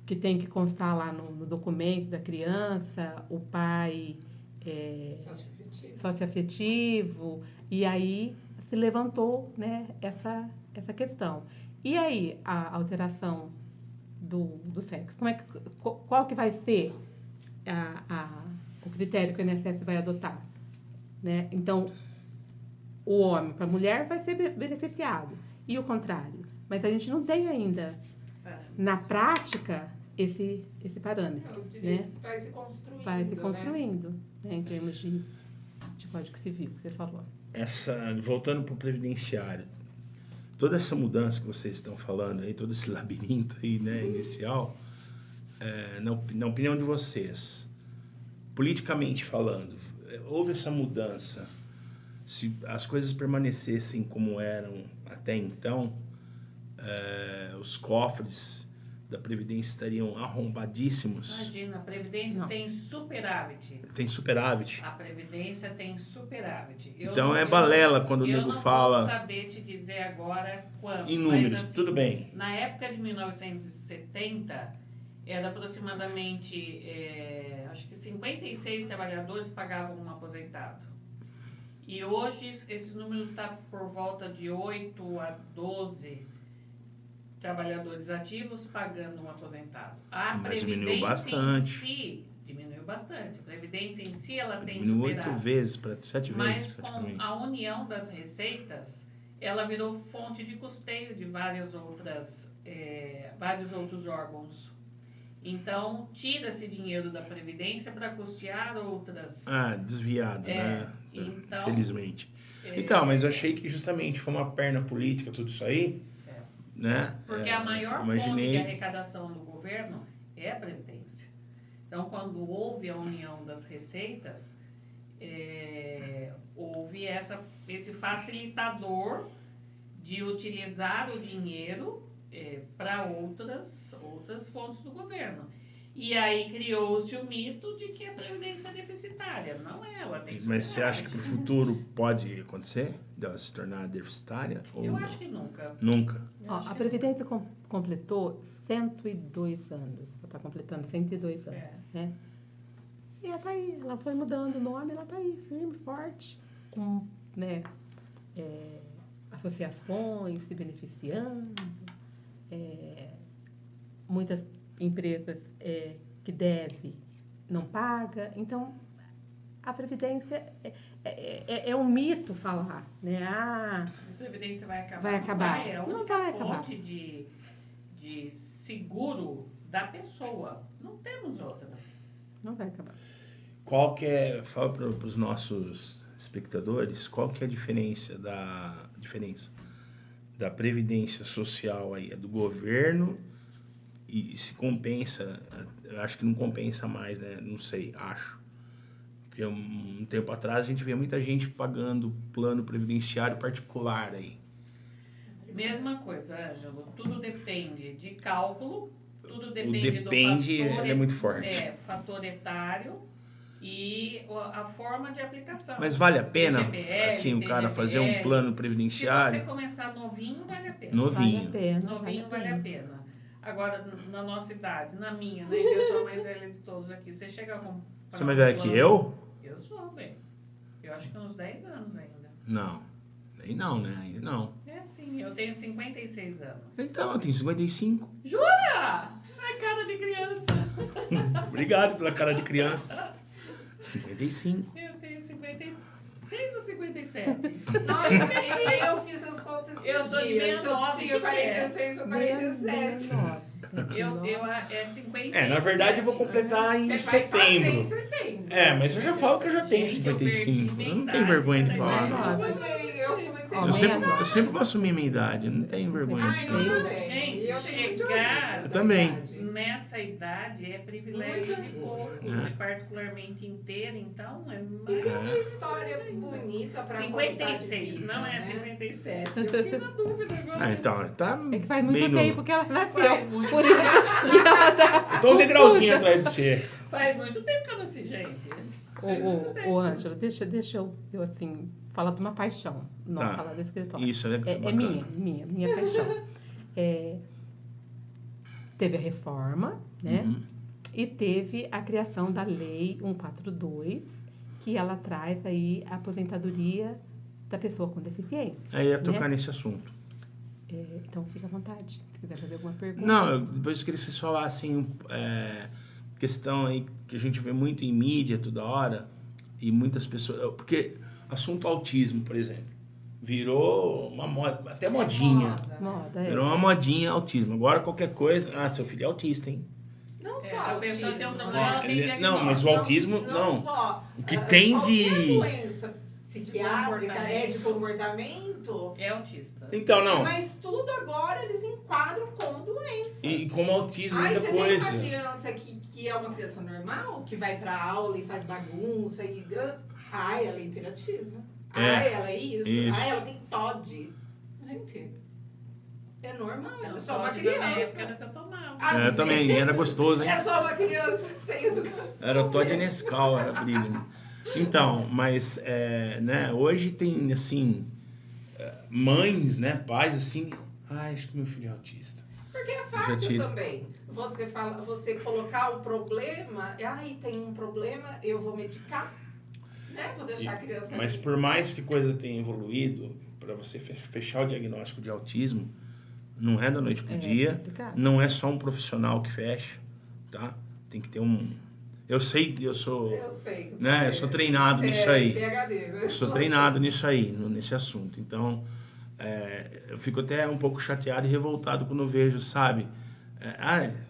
que tem que constar lá no documento da criança, o pai socioafetivo, e aí se levantou, né, essa questão. E aí, a alteração do sexo? Qual que vai ser o critério que o INSS vai adotar? Né? Então, o homem para a mulher vai ser beneficiado, e o contrário. Mas a gente não tem ainda, na prática, esse parâmetro. O direito Né? vai se construindo. Vai se né? construindo, né, em termos de Código Civil, que você falou. voltando para o previdenciário, toda essa mudança que vocês estão falando aí, todo esse labirinto aí, né, inicial, na opinião de vocês, politicamente falando, houve essa mudança? Se as coisas permanecessem como eram até então, os cofres da Previdência estariam arrombadíssimos? Imagina, a Previdência tem superávit. Tem superávit. A Previdência tem superávit. Então é balela quando o nego fala... Eu não posso saber te dizer agora quanto. Em números, mas, assim, tudo bem. Na época de 1970, era aproximadamente, acho que 56 trabalhadores pagavam um aposentado. E hoje esse número está por volta de 8 a 12 trabalhadores ativos pagando um aposentado. A Mas Previdência diminuiu bastante. em si diminuiu bastante. A Previdência em si ela tem Diminuiu superávit. 8 vezes, 7 vezes Mas praticamente. com a união das receitas, ela virou fonte de custeio de vários outros órgãos. Então, tira-se dinheiro da Previdência para custear outras. Desviado, né? Então, Infelizmente. Então, mas eu achei que justamente foi uma perna política tudo isso aí, né? Porque a maior fonte de arrecadação do governo é a Previdência. Então, quando houve a união das receitas, houve esse facilitador de utilizar o dinheiro para outras fontes do governo. E aí criou-se o mito de que a Previdência é deficitária. Não é, ela tem superávit. Mas você acha que no futuro pode acontecer? Dela se tornar deficitária? Eu acho que nunca. Nunca? A Previdência completou 102 anos. Ela está completando 102 anos. Né? E ela está aí. Ela foi mudando o nome, ela está aí, firme, forte, com associações se beneficiando, muitas empresas que deve não paga. Então, a Previdência é um mito falar, né? A Previdência vai acabar. Vai acabar. É a Não única vai acabar. fonte de seguro da pessoa. Não temos outra. Não vai acabar. Qual que é, fala para os nossos espectadores, qual que é a diferença da Previdência Social aí, do governo, e se compensa, eu acho que não compensa mais, né? Não sei, acho. Porque um tempo atrás a gente via muita gente pagando plano previdenciário particular aí. Mesma coisa, Ângelo. Tudo depende de cálculo, tudo Depende do fator... é muito forte. Fator etário e a forma de aplicação. Mas vale a pena, TGBL, assim, o cara fazer um plano previdenciário? Se você começar novinho, vale a pena. Novinho. Novinho vale a pena. Agora, na nossa idade, na minha, né? Eu sou a mais velha de todos aqui. Você chega com... Você é mais velha que eu? Eu sou, bem. Eu acho que uns 10 anos ainda. Não. Nem não, né? Ainda não. É sim, eu tenho 56 anos. Então, eu tenho 55. Jura? Ai, cara de criança. Obrigado pela cara de criança. 55. Eu tenho 56 ou 57? Nossa, eu fiz as contas esses Eu sou de dias. 69, Eu tinha 46 ou 47. É 56. Na verdade eu vou completar em Você vai fazer em setembro. setembro. Mas eu já falo que eu já tenho Gente, eu 55. perdi Eu não minha tenho vergonha de idade, falar. Mas eu também, eu comecei Ó, Eu sempre, meia- eu sempre vou assumir minha idade. Eu não tenho vergonha Ai, disso. eu também. Gente, E eu tenho muito chegar- orgulho Eu da também. idade. Nessa idade é privilégio de poucos, e particularmente inteira, então E tem essa história bonita pra 56, contar de não é vida, né? 57. Eu fiquei na dúvida agora. Então, tá É que faz muito bem no- tempo que ela nasceu. Faz muito Por isso que ela tá... Eu tô um degrauzinho atrás de você. Faz muito tempo que eu nasci, gente. Faz muito tempo. Ô, Ângela, deixa eu assim, falar de uma paixão. Não Tá. falar do escritório. Isso, né? É Bacana. minha paixão. Teve a reforma, né? Uhum. E teve a criação da Lei 142, que ela traz aí a aposentadoria da pessoa com deficiência. Aí ia tocar né? nesse assunto. Então, fica à vontade, se quiser fazer alguma pergunta. Não, depois eu queria que vocês falassem questão aí que a gente vê muito em mídia toda hora e muitas pessoas... Porque assunto autismo, por exemplo, virou uma moda, até modinha. Moda, Virou uma modinha autismo. Agora qualquer coisa... seu filho é autista, hein? Não só a pessoa autismo, tem um né? problema, ela tem Não, diagnóstico. mas o autismo, não. só. O que tem de... Qualquer doença psiquiátrica, de comportamento. É autista. Então, não. Mas tudo agora eles enquadram como doença. E como autismo, Aí muita você coisa. tem uma criança que é uma criança normal, que vai pra aula e faz bagunça e... Ai, ela é imperativa. Ai, ela é isso. Ai, ela tem TOD. Gente, é normal, é só uma criança. Era que eu tomava. É, também, era gostoso, hein? É só uma criança sem educação. Era o Todd Nescau, era brilho. Então, mas, né, hoje tem, assim, mães, né, pais, assim, acho que meu filho é autista. Porque é fácil também. Você colocar o problema, tem um problema, eu vou medicar, né? Vou deixar a criança... Mas por mais que a coisa tenha evoluído, para você fechar o diagnóstico de autismo, não é da noite pro dia, complicado. não é só um profissional que fecha, tá? Tem que ter um... Eu sei. Eu sei. Né? Eu sou treinado nisso aí. PhD, né? Eu sou treinado nisso aí, nesse assunto. Então, eu fico até um pouco chateado e revoltado quando eu vejo, sabe?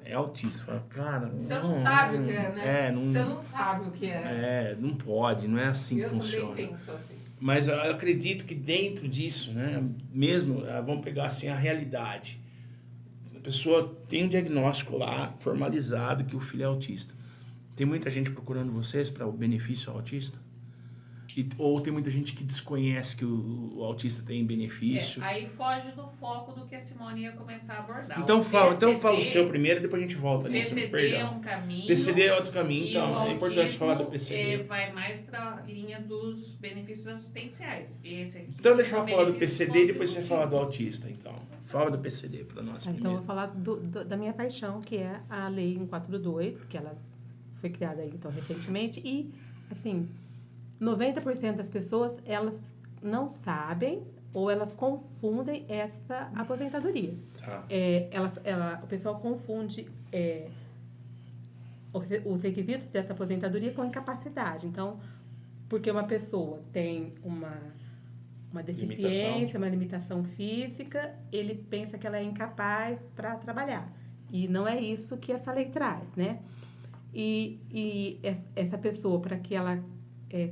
É autista. Fala, cara... Você não sabe o que é, né? Não, você não sabe o que é. Não pode, não é assim que funciona. Eu também penso assim. Mas eu acredito que dentro disso, né? Mesmo, vamos pegar assim a realidade. A pessoa tem um diagnóstico lá, formalizado, que o filho é autista. Tem muita gente procurando vocês para o benefício ao autista? Ou tem muita gente que desconhece que o autista tem benefício? Aí foge do foco do que a Simone ia começar a abordar. Então fala o seu primeiro, depois a gente volta nisso. PCD é um caminho. PCD é outro caminho, E então o é importante falar do autismo, PCD. Vai mais para a linha dos benefícios assistenciais. Esse aqui Então deixa eu são falar do benefícios PCD e depois você fala do contributivos. autista, então. Fala do PCD para nós Então, eu primeiro. vou falar da minha paixão, que é a Lei 142, que ela foi criada aí, então, recentemente. E, assim, 90% das pessoas, elas não sabem ou elas confundem essa aposentadoria. Tá. O pessoal confunde os requisitos dessa aposentadoria com incapacidade. Então, porque uma pessoa tem uma deficiência, uma limitação física, ele pensa que ela é incapaz para trabalhar. E não é isso que essa lei traz, né? E essa pessoa, para que ela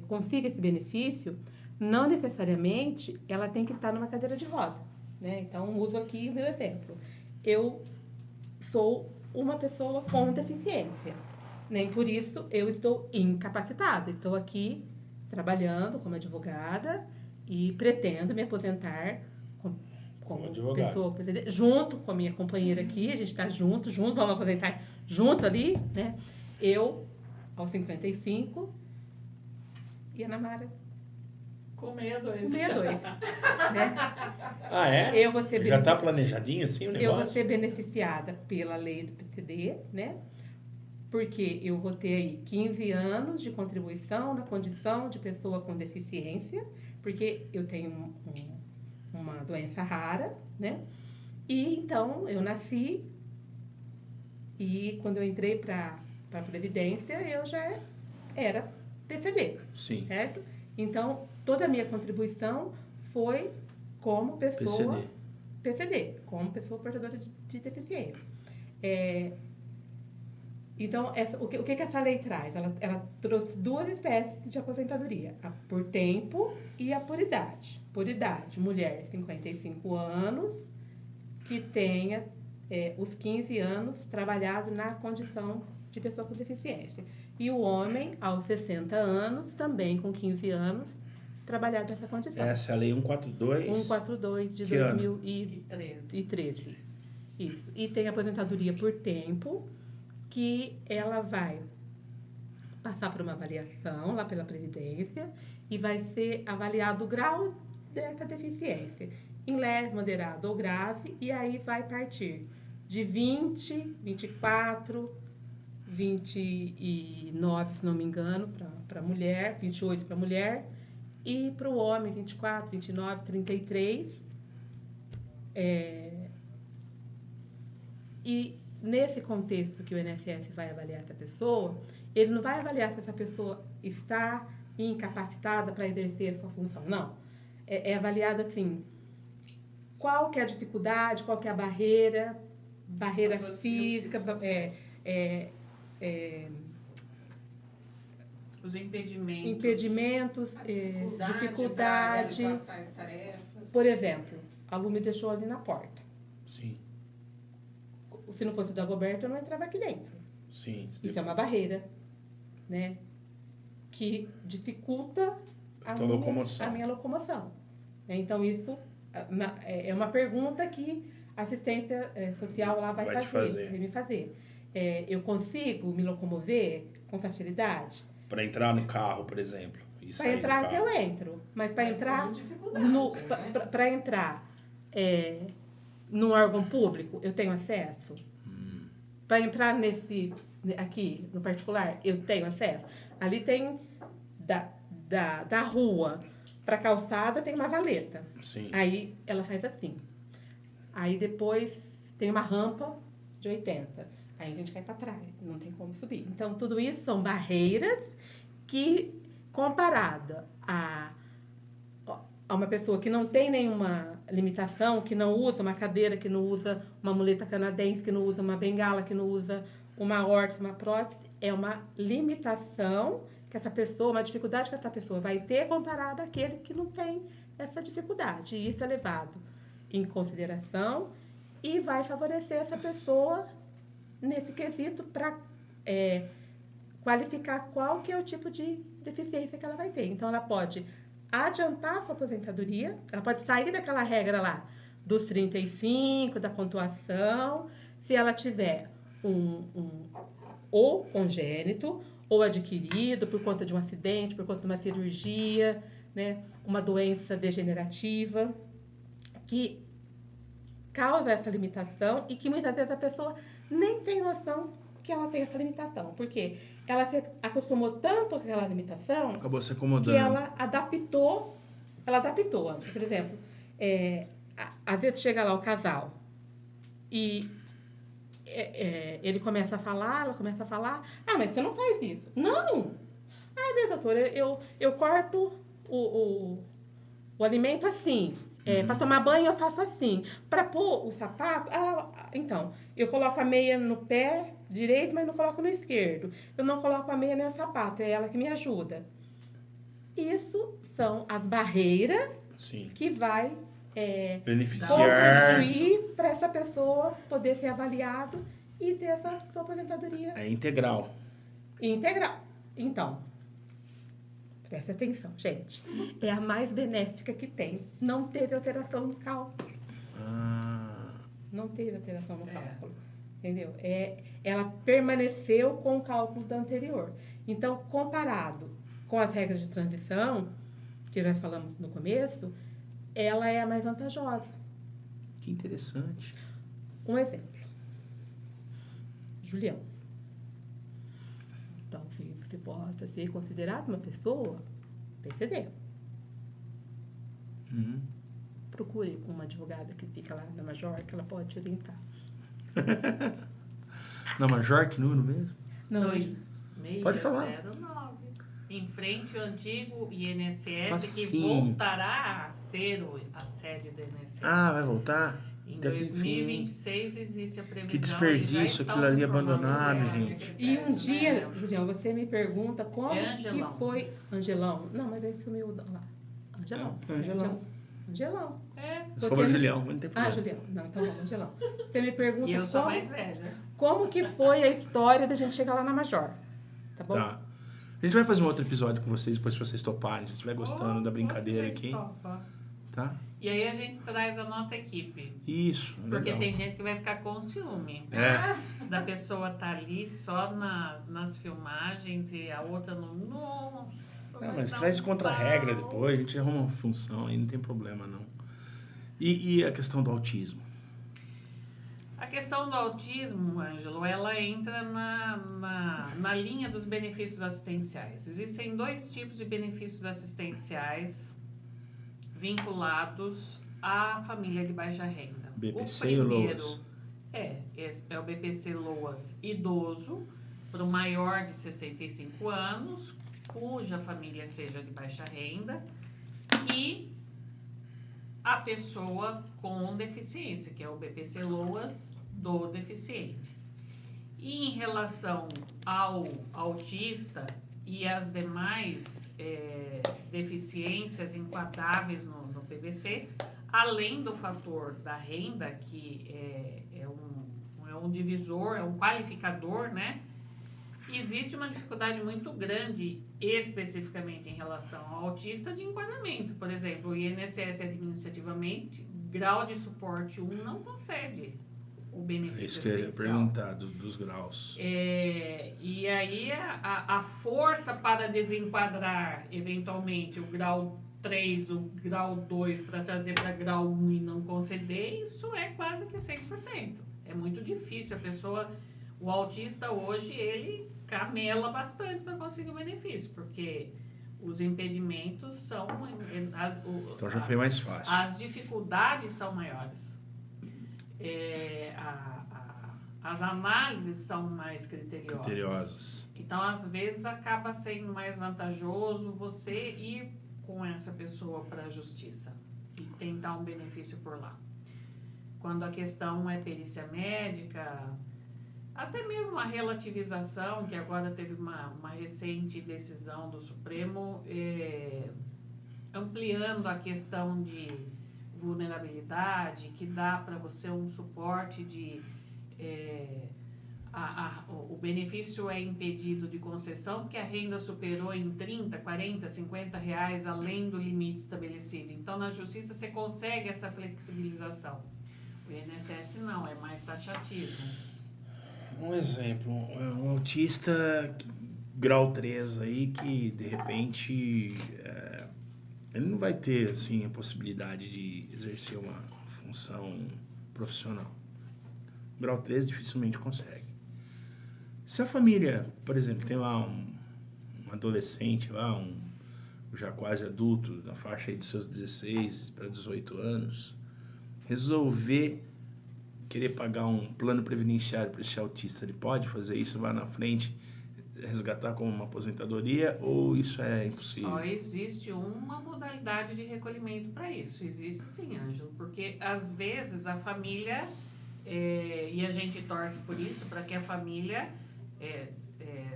consiga esse benefício, não necessariamente ela tem que estar numa cadeira de roda, né? Então, uso aqui o meu exemplo. Eu sou uma pessoa com deficiência, nem por isso eu estou incapacitada. Estou aqui trabalhando como advogada e pretendo me aposentar como pessoa, junto com a minha companheira aqui. A gente está juntos, vamos aposentar junto ali, né? Eu, aos 55, e a Ana Mara Com 62. com 62. Né? Eu vou ser Já está planejadinho assim o negócio? Eu vou ser beneficiada pela lei do PCD, né? Porque eu vou ter aí 15 anos de contribuição na condição de pessoa com deficiência, porque eu tenho uma doença rara, né? E então eu nasci e quando eu entrei para a Previdência, eu já era PCD. Sim. Certo? Então, toda a minha contribuição foi como pessoa PCD, como pessoa portadora de deficiência. Então, o que essa lei traz? Ela trouxe duas espécies de aposentadoria, a por tempo e a por idade. Por idade, mulher 55 anos, que tenha os 15 anos trabalhado na condição de pessoa com deficiência. E o homem, aos 60 anos, também com 15 anos, trabalhado nessa condição. Essa é a lei 142? 142 de 2013. Isso. E tem a aposentadoria por tempo, que ela vai passar por uma avaliação lá pela Previdência e vai ser avaliado o grau dessa deficiência, em leve, moderado ou grave, e aí vai partir de 20, 24, 29, se não me engano, para a mulher, 28 para a mulher, e para o homem, 24, 29, 33. E nesse contexto que o INSS vai avaliar essa pessoa, ele não vai avaliar se essa pessoa está incapacitada para exercer a sua função, não. É avaliado assim, qual que é a dificuldade, qual que é a barreira física, Os impedimentos. impedimentos, A dificuldade. para realizar tais tarefas. Por exemplo, a Lu me deixou ali na porta. Sim, Se não fosse o Dagoberto, eu não entrava aqui dentro. sim. Isso é uma barreira, né? Que dificulta A tua locomoção. a minha locomoção. Então, isso é uma pergunta que a assistência social lá vai Vai te fazer. vai me fazer. Eu consigo me locomover com facilidade? Para entrar no carro, por exemplo. E Para sair do entrar até carro. eu entro, mas para Mas entrar com dificuldade, né? para entrar num órgão público, eu tenho acesso? Para entrar aqui, no particular, eu tenho acesso? Ali tem, da rua para a calçada, tem uma valeta. Sim. Aí, ela faz assim. Aí, depois, tem uma rampa de 80. Aí, a gente cai para trás, não tem como subir. Então, tudo isso são barreiras que, comparada a uma pessoa que não tem nenhuma limitação, que não usa uma cadeira, que não usa uma muleta canadense, que não usa uma bengala, que não usa uma órtese, uma prótese, é uma limitação que essa pessoa, uma dificuldade que essa pessoa vai ter comparada àquele que não tem essa dificuldade. E isso é levado em consideração e vai favorecer essa pessoa nesse quesito para qualificar qual que é o tipo de deficiência que ela vai ter. Então, ela pode adiantar a sua aposentadoria, ela pode sair daquela regra lá dos 35, da pontuação, se ela tiver ou congênito, ou adquirido por conta de um acidente, por conta de uma cirurgia, né, uma doença degenerativa, que causa essa limitação e que muitas vezes a pessoa nem tem noção que ela tem essa limitação. Porque ela se acostumou tanto com aquela limitação Acabou se acomodando. que ela adaptou. Por exemplo, às vezes chega lá o casal e ele começa a falar, ela começa a falar. Ah, mas você não faz isso. Não! Ah, beleza, doutora, eu corto o alimento assim. Para tomar banho eu faço assim. Para pôr o sapato, então, eu coloco a meia no pé direito, mas não coloco no esquerdo. Eu não coloco a meia no sapato, é ela que me ajuda. Isso são as barreiras Sim. que vai Beneficiar. contribuir para essa pessoa poder ser avaliado e ter essa sua aposentadoria É integral. integral. Então, presta atenção, gente. É a mais benéfica que tem. Não teve alteração no cálculo. Não teve alteração no cálculo. Entendeu? Ela permaneceu com o cálculo da anterior. Então, comparado com as regras de transição, que nós falamos no começo, ela é a mais vantajosa. Que interessante. Um exemplo. Julião. Então, se você possa ser considerado uma pessoa PCD, procure uma advogada que fica lá na Major, que ela pode te orientar. Na Major, que número mesmo? Não, 2609. Pode falar. Em frente ao antigo INSS, Facinho. que voltará a ser a sede do INSS. Vai voltar? Em Deve- 2026 existe a previsão. Que e já desperdício, está aquilo ali formando abandonado, o gente. E um dia, Julião, você me pergunta como É Angelão. que foi... Angelão? Não, mas aí sumiu lá. Angelão. É, Angelão. Angelão. É. Se for o Julião, não tem problema. Julião. Não, então vamos, Angelão. Você me pergunta E eu sou mais velha. como que foi a história da gente chegar lá na Major. Tá bom? Tá. A gente vai fazer um outro episódio com vocês, depois se vocês toparem, se estiver gostando da Oh, brincadeira nossa, gente, aqui. topa. Tá? E aí a gente traz a nossa equipe. Isso, Porque legal. tem gente que vai ficar com ciúme. Da pessoa tá ali só nas filmagens e a outra não. Nossa. Não, vai mas dar traz um contra-regra pau. depois, a gente arruma uma função aí, não tem problema não. E a questão do autismo? A questão do autismo, Ângelo, ela entra na linha dos benefícios assistenciais. Existem 2 tipos de benefícios assistenciais vinculados à família de baixa renda. BPC o e primeiro LOAS. é o BPC LOAS idoso, para o maior de 65 anos, cuja família seja de baixa renda, e a pessoa com deficiência, que é o BPC LOAS do deficiente. E em relação ao autista e as demais deficiências enquadráveis no PVC, além do fator da renda, que é um divisor, é um qualificador, né? Existe uma dificuldade muito grande, especificamente em relação ao autista, de enquadramento. Por exemplo, o INSS administrativamente, grau de suporte 1 não concede o benefício É isso que eu ia assistencial. perguntar dos graus. E aí a força para desenquadrar, eventualmente, o grau 3, o grau 2, para trazer para grau 1 e não conceder, isso é quase que 100%. É muito difícil. O autista hoje, ele camela bastante para conseguir o benefício, porque os impedimentos são... Então já foi mais fácil. As dificuldades são maiores. As análises são mais criteriosas. Então, às vezes, acaba sendo mais vantajoso você ir com essa pessoa para a justiça e tentar um benefício por lá. Quando a questão é perícia médica, até mesmo a relativização, que agora teve uma recente decisão do Supremo, ampliando a questão de vulnerabilidade, que dá para você um suporte de... o benefício é impedido de concessão porque a renda superou em 30, 40, 50 reais além do limite estabelecido. Então, na justiça, você consegue essa flexibilização. O INSS não, é mais taxativo. Um exemplo, um autista grau 3 aí que, de repente, ele não vai ter, assim, a possibilidade de exercer uma função profissional. Grau 3 dificilmente consegue. Se a família, por exemplo, tem lá um adolescente, lá, já quase adulto, na faixa aí dos seus 16 para 18 anos, resolver querer pagar um plano previdenciário para esse autista, ele pode fazer isso lá na frente, resgatar como uma aposentadoria, ou isso é impossível? Só existe uma modalidade de recolhimento para isso. Existe sim, Ângelo, porque às vezes a família, e a gente torce por isso, para que a família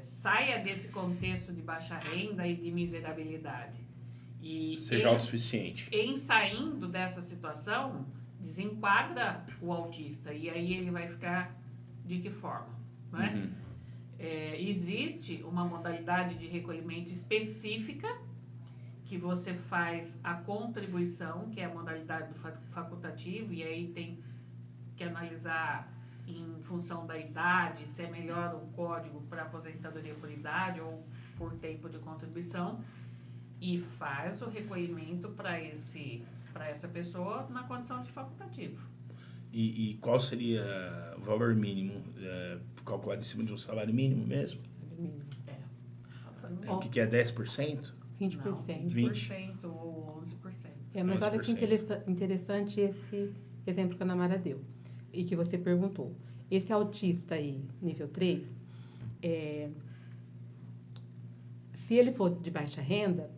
saia desse contexto de baixa renda e de miserabilidade. E seja autossuficiente. Em saindo dessa situação, desenquadra o autista, e aí ele vai ficar de que forma, né? Uhum. Existe uma modalidade de recolhimento específica que você faz a contribuição, que é a modalidade do facultativo, e aí tem que analisar em função da idade se é melhor um código para aposentadoria por idade ou por tempo de contribuição, e faz o recolhimento para essa pessoa na condição de facultativo. E qual seria o valor mínimo? Calculado em cima de um salário mínimo mesmo? O que é 10%? 20%. Não, 20% ou 11%. Mas 11%. olha que interessante esse exemplo que a Ana Mara deu e que você perguntou. Esse autista aí, nível 3, se ele for de baixa renda,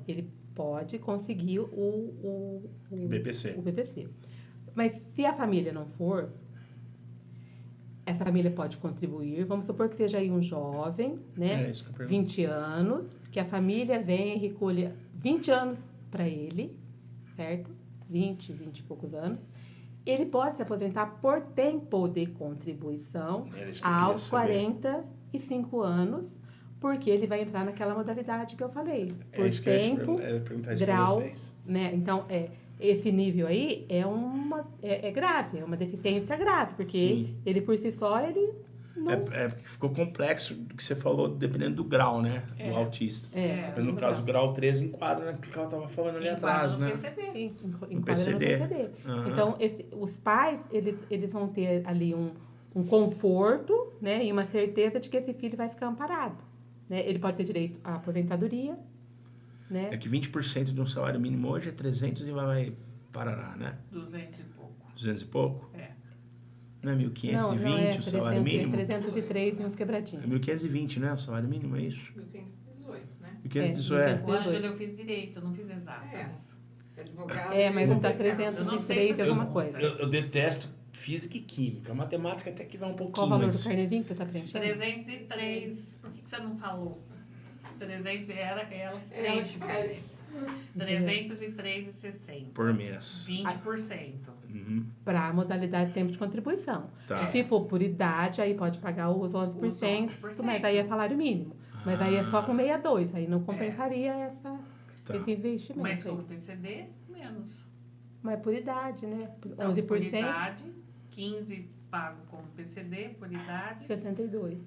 ele pode conseguir o BPC. Mas se a família não for, essa família pode contribuir. Vamos supor que seja aí um jovem, né? 20 anos, que a família vem e recolhe 20 anos para ele, certo? 20 e poucos anos. Ele pode se aposentar por tempo de contribuição aos 45 anos, porque ele vai entrar naquela modalidade que eu falei. Por tempo, grau, né? Então, esse nível aí é grave, é uma deficiência grave, porque sim, ele por si só, ele não... ficou complexo do que você falou, dependendo do grau, né? Do autista. No caso, o grau 13 enquadra naquilo que ela estava falando ali atrás, né? PCD. Enquadra no PCD. Uhum. Então, os pais, eles vão ter ali um conforto, né? E uma certeza de que esse filho vai ficar amparado. Né? Ele pode ter direito à aposentadoria, né? É que 20% de um salário mínimo hoje é 300 e vai parará, né? 200 e pouco. 200 e pouco? Não é 1.520 não, o salário mínimo? 303 e uns quebradinhos. É 1.520, né? O salário mínimo, é isso? 1.518, né? 1.518, O Ângelo, eu fiz direito, eu não fiz exatas. Advogado. Mas não tá 303 alguma coisa. Eu detesto física e química. Matemática até que vai um pouquinho. Qual o valor do carnevinho que você tá preenchendo? 303. Por que você não falou? 300 era ela que Ela preenche. que faz. 303,60. Por mês. 20%. Uhum. Para a modalidade de tempo de contribuição. Tá. Se for por idade, aí pode pagar os 11%, Os 11%. mas aí é salário mínimo. Mas aí é só com 62, aí não compensaria Tá. esse investimento. Mas aí. como PCD, menos. Mas por idade, né? Então, 11%, por idade, 15 pago como PCD, por idade, 62.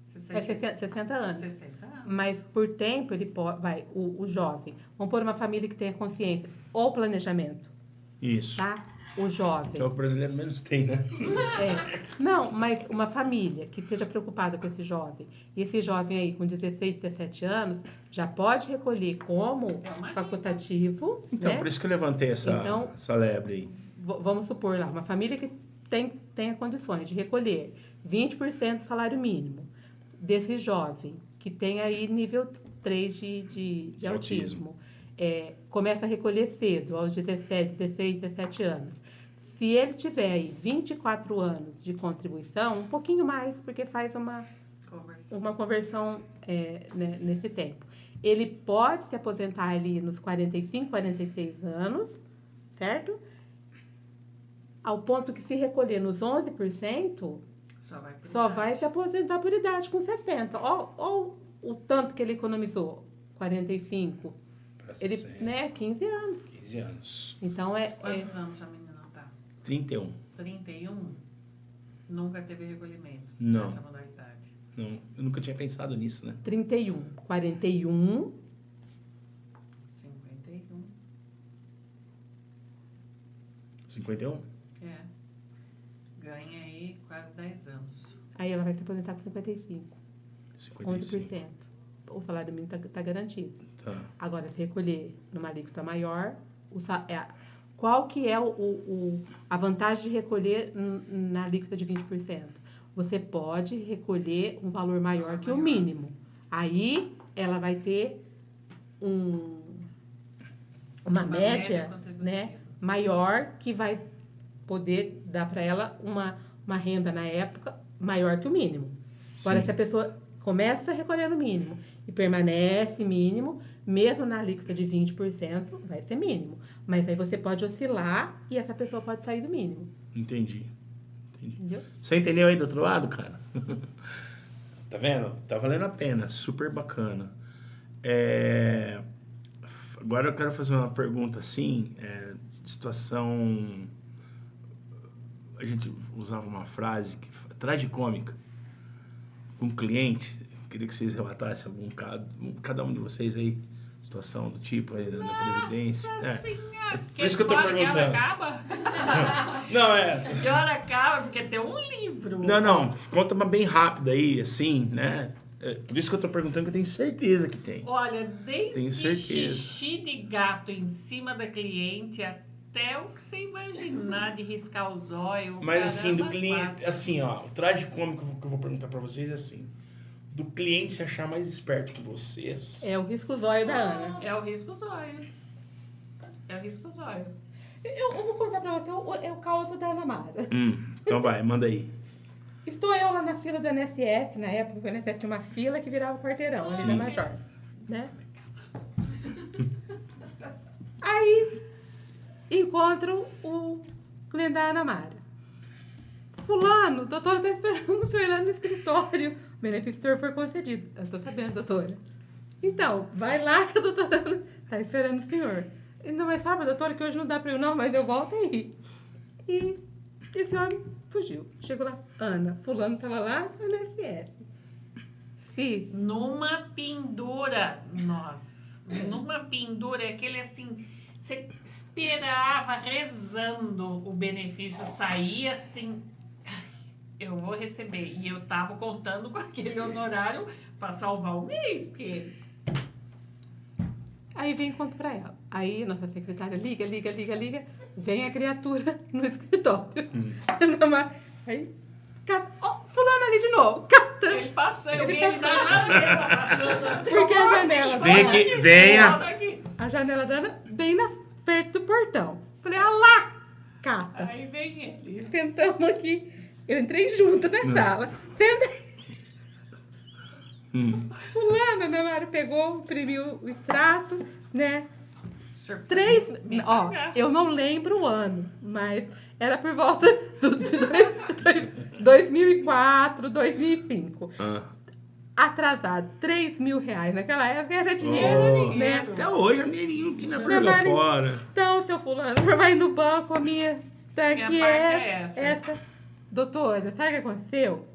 60, É 60 anos. 60 anos. Mas por tempo, ele pode, o jovem. Vamos pôr uma família que tenha consciência ou planejamento, Isso. tá? O jovem. Que é o que o brasileiro menos tem, né? Não, mas uma família que esteja preocupada com esse jovem. E esse jovem aí, com 16, 17 anos, já pode recolher como uma facultativo. Então, né? por isso que eu levantei Então, essa lebre aí. Vamos supor lá, uma família que tenha condições de recolher 20% do salário mínimo desse jovem que tem aí nível 3 de autismo. Começa a recolher cedo, aos 17, 16, 17 anos. Se ele tiver aí 24 anos de contribuição, um pouquinho mais, porque faz uma conversão né, nesse tempo. Ele pode se aposentar ali nos 45, 46 anos, certo? Ao ponto que se recolher nos 11%, só vai se aposentar por idade com 60. Ou o tanto que ele economizou, 45. Ele, 15 anos. 15 anos. Então Quantos anos a menina tá? 31. 31? Nunca teve recolhimento Não. nessa modalidade. Não, eu nunca tinha pensado nisso, né? 31. 41. 51. 51? É. Ganha aí quase 10 anos. Aí ela vai se aposentar com 55. 55. 11%. O salário mínimo está garantido. Tá. Agora, se recolher numa alíquota maior, qual que é a vantagem de recolher na alíquota de 20%? Você pode recolher um valor maior que o mínimo. Aí, ela vai ter uma média, né, maior, que vai poder dar para ela uma renda, na época, maior que o mínimo. Agora, Sim. se a pessoa começa a recolher no mínimo e permanece mínimo, mesmo na alíquota de 20%, vai ser mínimo. Mas aí você pode oscilar e essa pessoa pode sair do mínimo. Entendi. Entendeu? Você entendeu aí do outro lado, cara? Tá vendo? Tá valendo a pena. Super bacana. Agora eu quero fazer uma pergunta assim, situação... A gente usava uma frase tragicômica. Um cliente, queria que vocês relatassem algum caso, cada um de vocês aí, situação do tipo aí da Previdência. Por isso que eu tô perguntando. Que hora acaba? Não, Que hora acaba? Porque tem um livro. Não, conta uma bem rápida aí, assim, né? Por isso que eu tô perguntando, que eu tenho certeza que tem. Olha, Tenho desde certeza. xixi de gato em cima da cliente até o que você imaginar de riscar os olhos. Mas assim, do caramba, cliente, quatro. assim, ó, o tragicômico que eu vou perguntar pra vocês é assim, do cliente se achar mais esperto que vocês. É o risco zóio da Ana. É o risco zóio. É o risco zóio. Eu vou contar pra você o caos da Ana Mara. Então vai, manda aí. Estou eu lá na fila do INSS, na época o INSS tinha uma fila que virava quarteirão, ali Sim. na Major, né? Aí, encontro o cliente da Ana Mara. Fulano, doutora tá esperando o Fernando no escritório. O benefício do senhor foi concedido. Eu tô sabendo, doutora. Então, vai lá que a doutora Ana tá esperando o senhor. Ele não vai sabe, doutora, que hoje não dá pra eu não, mas eu volto aí. E esse homem fugiu. Chegou lá, Ana, fulano tava lá no INSS. Fih, Numa pendura. Nossa. Numa pendura, aquele assim... Você esperava rezando o benefício sair assim... "Ai, eu vou receber." E eu tava contando com aquele honorário pra salvar o mês, porque... aí vem e conta pra ela. Aí nossa secretária liga. Vem a criatura no escritório. Aí, fulano ali de novo. Cata. Ele passou, eu vi ele na janela passando assim. Por que a janela? Vem aqui, venha. Aqui. A janela da Ana bem na perto do portão. Falei, ah lá, Cata. Aí vem ele. Sentamos aqui. Eu entrei junto na sala. Sentei. Fulana, Ana Mara pegou, imprimiu o extrato, né? O senhor precisa me Ó, pagar. eu não lembro o ano, mas era por volta de 2004, 2005. Ah. Atrasado, R$3.000. Naquela época era dinheiro, Oh. né? Até hoje é dinheirinho que não é Minha por Mari- fora. Então, seu fulano, você vai no banco, a minha tá Minha aqui, parte é essa. Doutora, sabe o que aconteceu?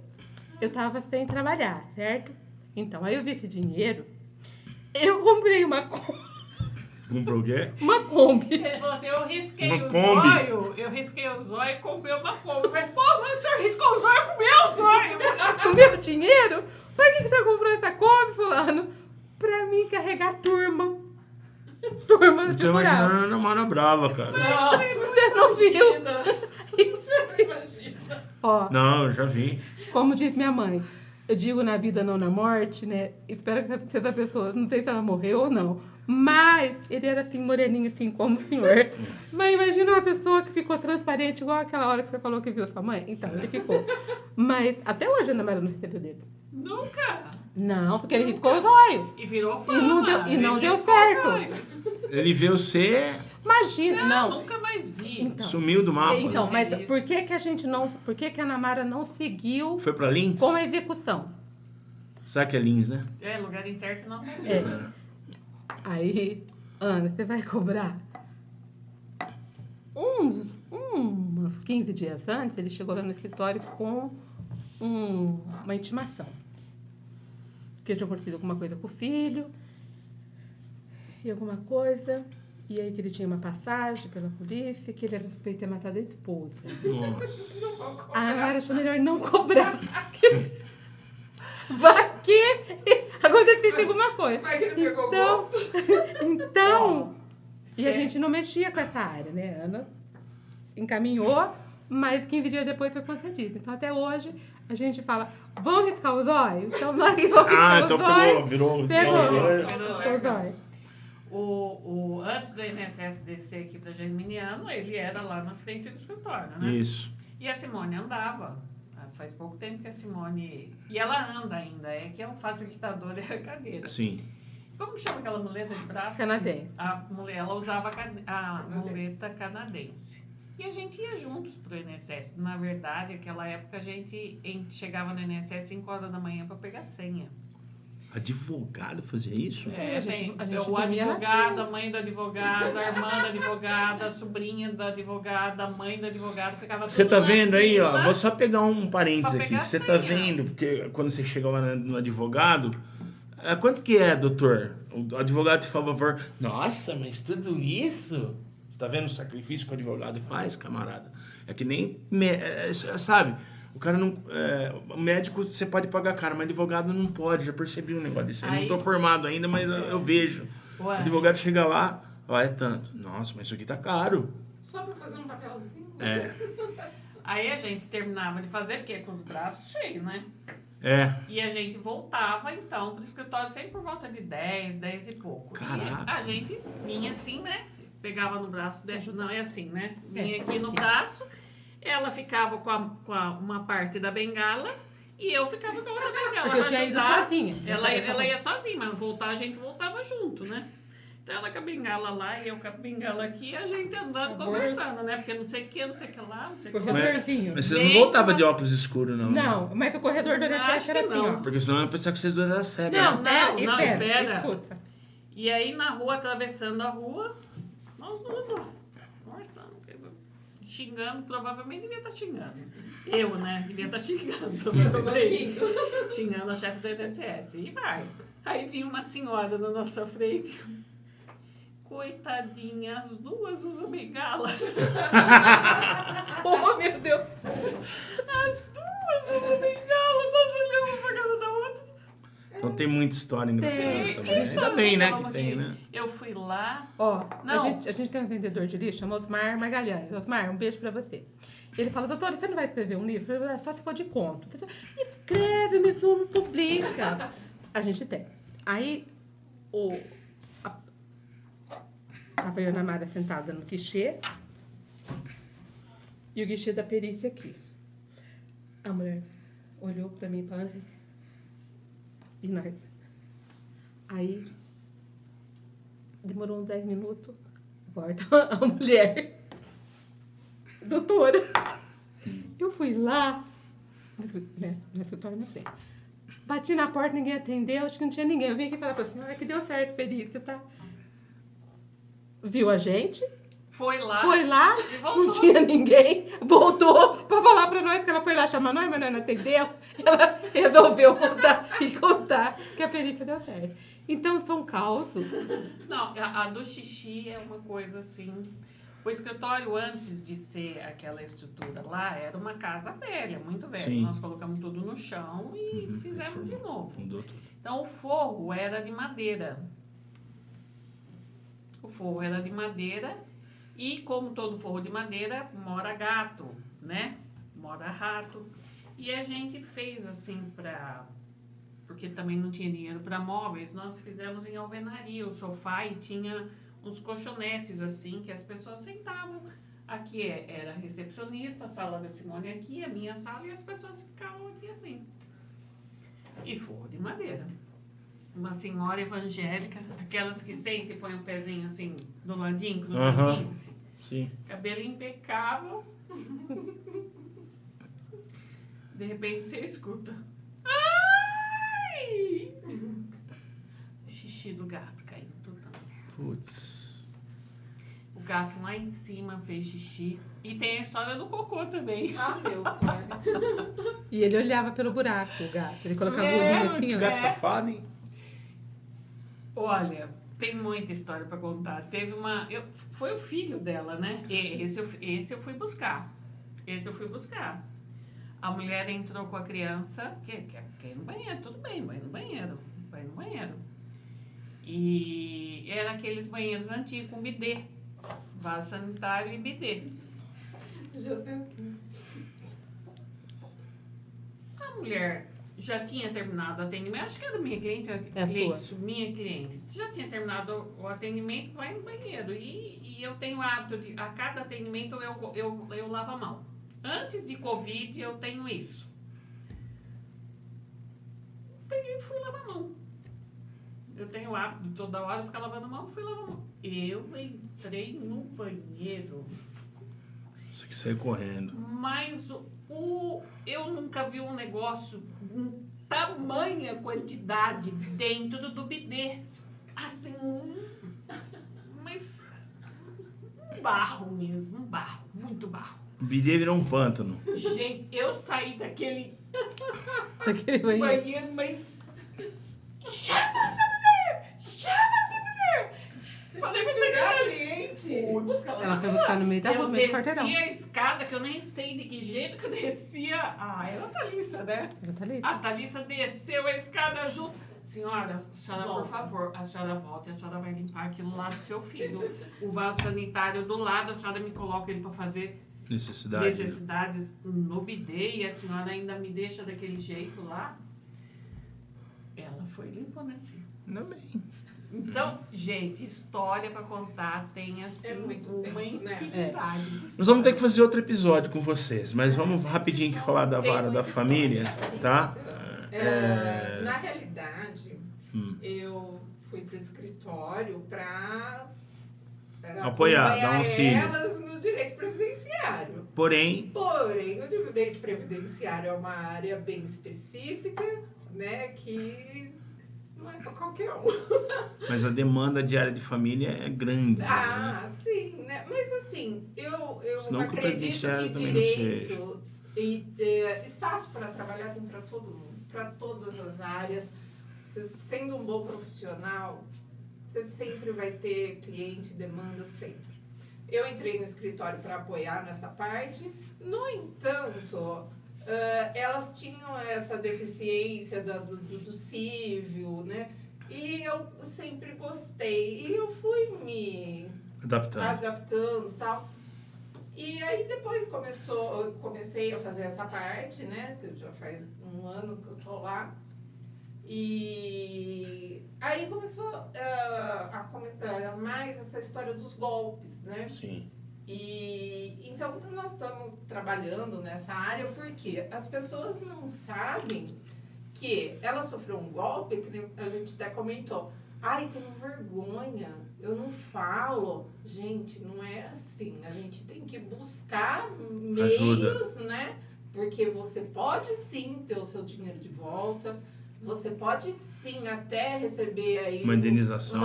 Eu tava sem trabalhar, certo? Então, aí eu vi esse dinheiro, eu comprei uma Comprou o quê? Kombi. Ele falou assim, eu risquei Uma o Kombi. zóio e comprei uma Kombi. Eu falei, pô, mas o senhor riscou o zóio com o meu zóio. O meu dinheiro? Pra que você comprou essa Kombi, fulano? Pra mim carregar turma. Turma de Tô rural. imaginando a Ana Mara brava, cara. Você não viu? Imagina. Ó, Não, eu já vi. como diz minha mãe, eu digo na vida, não na morte, né? Espero que essa pessoa, não sei se ela morreu ou não, mas ele era assim, moreninho, assim, como o senhor. Mas imagina uma pessoa que ficou transparente, igual aquela hora que você falou que viu sua mãe. Então, ele ficou. Mas até hoje a Ana Maria não recebeu dele. Nunca. Não, porque ele riscou os olhos. E virou fama. E não deu- e não Ele deu riscou o certo. zóio. Ele vê você, Imagina, não. Nunca mais vi. Então, sumiu do mapa. então, mas Feliz. por que que a gente não, por que que a Ana Mara não seguiu Foi pra Lins? com a execução? Sabe que é Lins, né? É, lugar incerto não sabia. É. Aí, Ana, você vai cobrar uns 15 dias antes, ele chegou lá no escritório com uma intimação. Que tinha acontecido alguma coisa com o filho e alguma coisa. E aí que ele tinha uma passagem pela polícia, que ele era suspeito de ter matado a esposa. Nossa. A Ana achou melhor não cobrar. Vai que aconteceu alguma coisa. Vai que ele pegou Então, gosto. então, e a Certo. gente não mexia com essa área, né? A Ana encaminhou, mas 15 dias depois foi concedido. Então, até hoje, a gente fala, vamos riscar os olhos? Então, na hora que vão riscar Ah, os então olhos, virou. pegou, Pegou. riscou os olhos. Antes do INSS descer aqui para Geminiano, ele era lá na frente do escritório, né? Isso. E a Simone andava. Faz pouco tempo que a Simone... E ela anda ainda, é que é um facilitador da cadeira. Sim. Como chama aquela muleta de braço? Canadense. Ela usava a muleta canadense. E a gente ia juntos pro INSS. Na verdade, naquela época, a gente chegava no INSS 5 horas da manhã para pegar senha. Advogado fazia isso? É, a gente o dormia na advogado, a mãe do advogado, a irmã da advogada, a sobrinha da advogada, a mãe do advogado, ficava Você tudo tá na vendo aí, ó? fila. Vou só pegar um parênteses Pra aqui. pegar Você a tá senha. vendo, porque quando você chega lá no advogado, quanto que é, doutor? O advogado te fala, por favor, nossa, mas tudo isso? Você tá vendo o sacrifício que o advogado faz, camarada? É que nem, sabe, o cara não... o médico você pode pagar caro, mas advogado não pode. Já percebi um negócio desse. Eu não Aí- tô formado ainda, mas eu vejo. O Ué. advogado chega lá, ó, é tanto. Nossa, mas isso aqui tá caro. Só pra fazer um papelzinho. É. Aí a gente terminava de fazer, porque com os braços cheios, né? É. E a gente voltava, então, pro escritório sempre por volta de 10 e pouco. Caraca. E a gente vinha assim, né? Pegava no braço dela. Não, é assim, né? Vinha É, aqui no braço, ela ficava com uma parte da bengala e eu ficava com a outra bengala. Porque eu pra tinha ido ajudar. sozinha. Ela ia sozinha, mas voltar, a gente voltava junto, né? Então ela com a bengala lá e eu com a bengala aqui, e a gente andando, conversando, né? Porque não sei o que, não sei o que lá, não sei o que lá. Corredorzinho. Mas vocês não Bem voltavam de mas- óculos escuros, não? né? Não, mas o corredor do Acho INSS era que assim, não. ó. Porque senão eu ia pensar que vocês dois eram cegos. Não, né? não, espera. Escuta. E aí na rua, atravessando a rua, nós duas lá, conversando, xingando, provavelmente devia estar xingando. Eu, né, devia estar xingando, provavelmente. Xingando a chefe do INSS. E vai. Aí vinha uma senhora na nossa frente. Coitadinha, as duas usam bengala. Oh, meu Deus. As duas usam bengala. Nós olhamos pra casa da outra. Então tem muita história engraçada Tem. também. Ainda bem, né, que tem, né? Eu fui lá. Ó, Não. a gente tem um vendedor de livro, chama Osmar Magalhães. Osmar, um beijo pra você. Ele fala, doutora, você não vai escrever um livro? Eu falei, só se for de conto. Ele fala, escreve, me sumo, publica. A gente tem. Aí, tava eu e a Ana Mara sentada no guichê e o guichê da perícia aqui. A mulher olhou pra mim e falou, E nós... Aí, demorou uns 10 minutos, volta a mulher. Doutora, eu fui lá, né, no escritório na frente. Bati na porta, ninguém atendeu, acho que não tinha ninguém. Eu vim aqui falar para a senhora que deu certo, perícia, tá? Viu a gente? Foi lá. Não voltou. tinha ninguém. Voltou para falar para nós que ela foi lá chamar nós, mas nós não atendeu. Ela resolveu voltar e contar que a perícia deu certo. Então, são causos. Não, a do xixi é uma coisa assim... O escritório, antes de ser aquela estrutura lá, era uma casa velha, muito velha. Sim. Nós colocamos tudo no chão e fizemos de novo. Mudou tudo. Então, o forro era de madeira. O forro era de madeira e, como todo forro de madeira, mora gato, né? Mora rato. E a gente fez assim porque também não tinha dinheiro para móveis, nós fizemos em alvenaria o sofá e tinha uns colchonetes assim, que as pessoas sentavam. Aqui era a recepcionista, a sala da Simone aqui, a minha sala, e as pessoas ficavam aqui assim. E forro de madeira. Uma senhora evangélica, aquelas que sentem e põem o pezinho assim, do ladinho, cruzadinho, assim. Sim. Cabelo impecável. De repente você escuta. Ai! O xixi do gato caindo tudo. Putz. O gato lá em cima fez xixi. E tem a história do cocô também. Ah, meu pai. E ele olhava pelo buraco, o gato. Ele colocava o olhinho assim, Que ó. gato safado, hein? Olha, tem muita história para contar. Teve foi o filho dela, né? Esse eu fui buscar. A mulher entrou com a criança, quer ir no banheiro, tudo bem, vai no banheiro. E era aqueles banheiros antigos com bidê, vaso sanitário e bidê. Já pensei. A mulher já tinha terminado o atendimento, acho que era minha cliente, minha cliente. Já tinha terminado o atendimento, vai no banheiro. E eu tenho o hábito de, a cada atendimento, eu lavo a mão. Antes de Covid, eu tenho isso. Peguei e fui lavar a mão. Eu tenho o hábito de toda hora ficar lavando a mão, fui lavar a mão. Eu entrei no banheiro. Você que saiu correndo. Mas eu nunca vi um negócio com tamanha quantidade dentro do bidê. Assim, mas um barro mesmo, muito barro. O bidê virou um pântano. Gente, eu saí daquele Daquele banheiro. banheiro, mas chama essa mulher! Você Falei foi pra você pegar que cliente. fui buscar Ela foi buscar no meio da rua, Eu no meio do quarteirão. desci a escada, que eu nem sei de que jeito que eu descia. Ah, era a Thalissa, né? Ela tá ali. A Thalissa desceu a escada junto. Senhora, Volta. por favor, a senhora volta e a senhora vai limpar aquilo lá do seu filho. O vaso sanitário do lado, a senhora me coloca ele para fazer necessidades no bidê e a senhora ainda me deixa daquele jeito lá. Ela foi limpando assim. Não bem. Então, gente, história para contar tem assim É muito uma tempo, né? infinidade de histórias. Nós vamos ter que fazer outro episódio com vocês, mas vamos rapidinho aqui falar da Tem vara da muita família, tá? Na realidade, eu fui para o escritório para Apoiar, dar um auxílio. elas no direito previdenciário. Porém, Porém, o direito previdenciário é uma área bem específica, né, que não é para qualquer um. mas a demanda de área de família é grande. Ah, sim, né? Mas assim, eu Senão que o acredito previdenciário que também não direito e espaço para trabalhar tem para todo mundo, para todas as áreas. Você, sendo um bom profissional, você sempre vai ter cliente, demanda sempre. Eu entrei no escritório para apoiar nessa parte. No entanto, elas tinham essa deficiência do civil, né? E eu sempre gostei. E eu fui me adaptando e tal. E aí depois eu comecei a fazer essa parte, né? Que já faz um ano que eu tô lá. E aí começou a comentar mais essa história dos golpes, né? Sim. E então nós estamos trabalhando nessa área porque as pessoas não sabem porque ela sofreu um golpe, que a gente até comentou. Ai, tenho vergonha, eu não falo. Gente, não é assim. A gente tem que buscar meios, né? Porque você pode sim ter o seu dinheiro de volta. Você pode sim até receber aí uma indenização.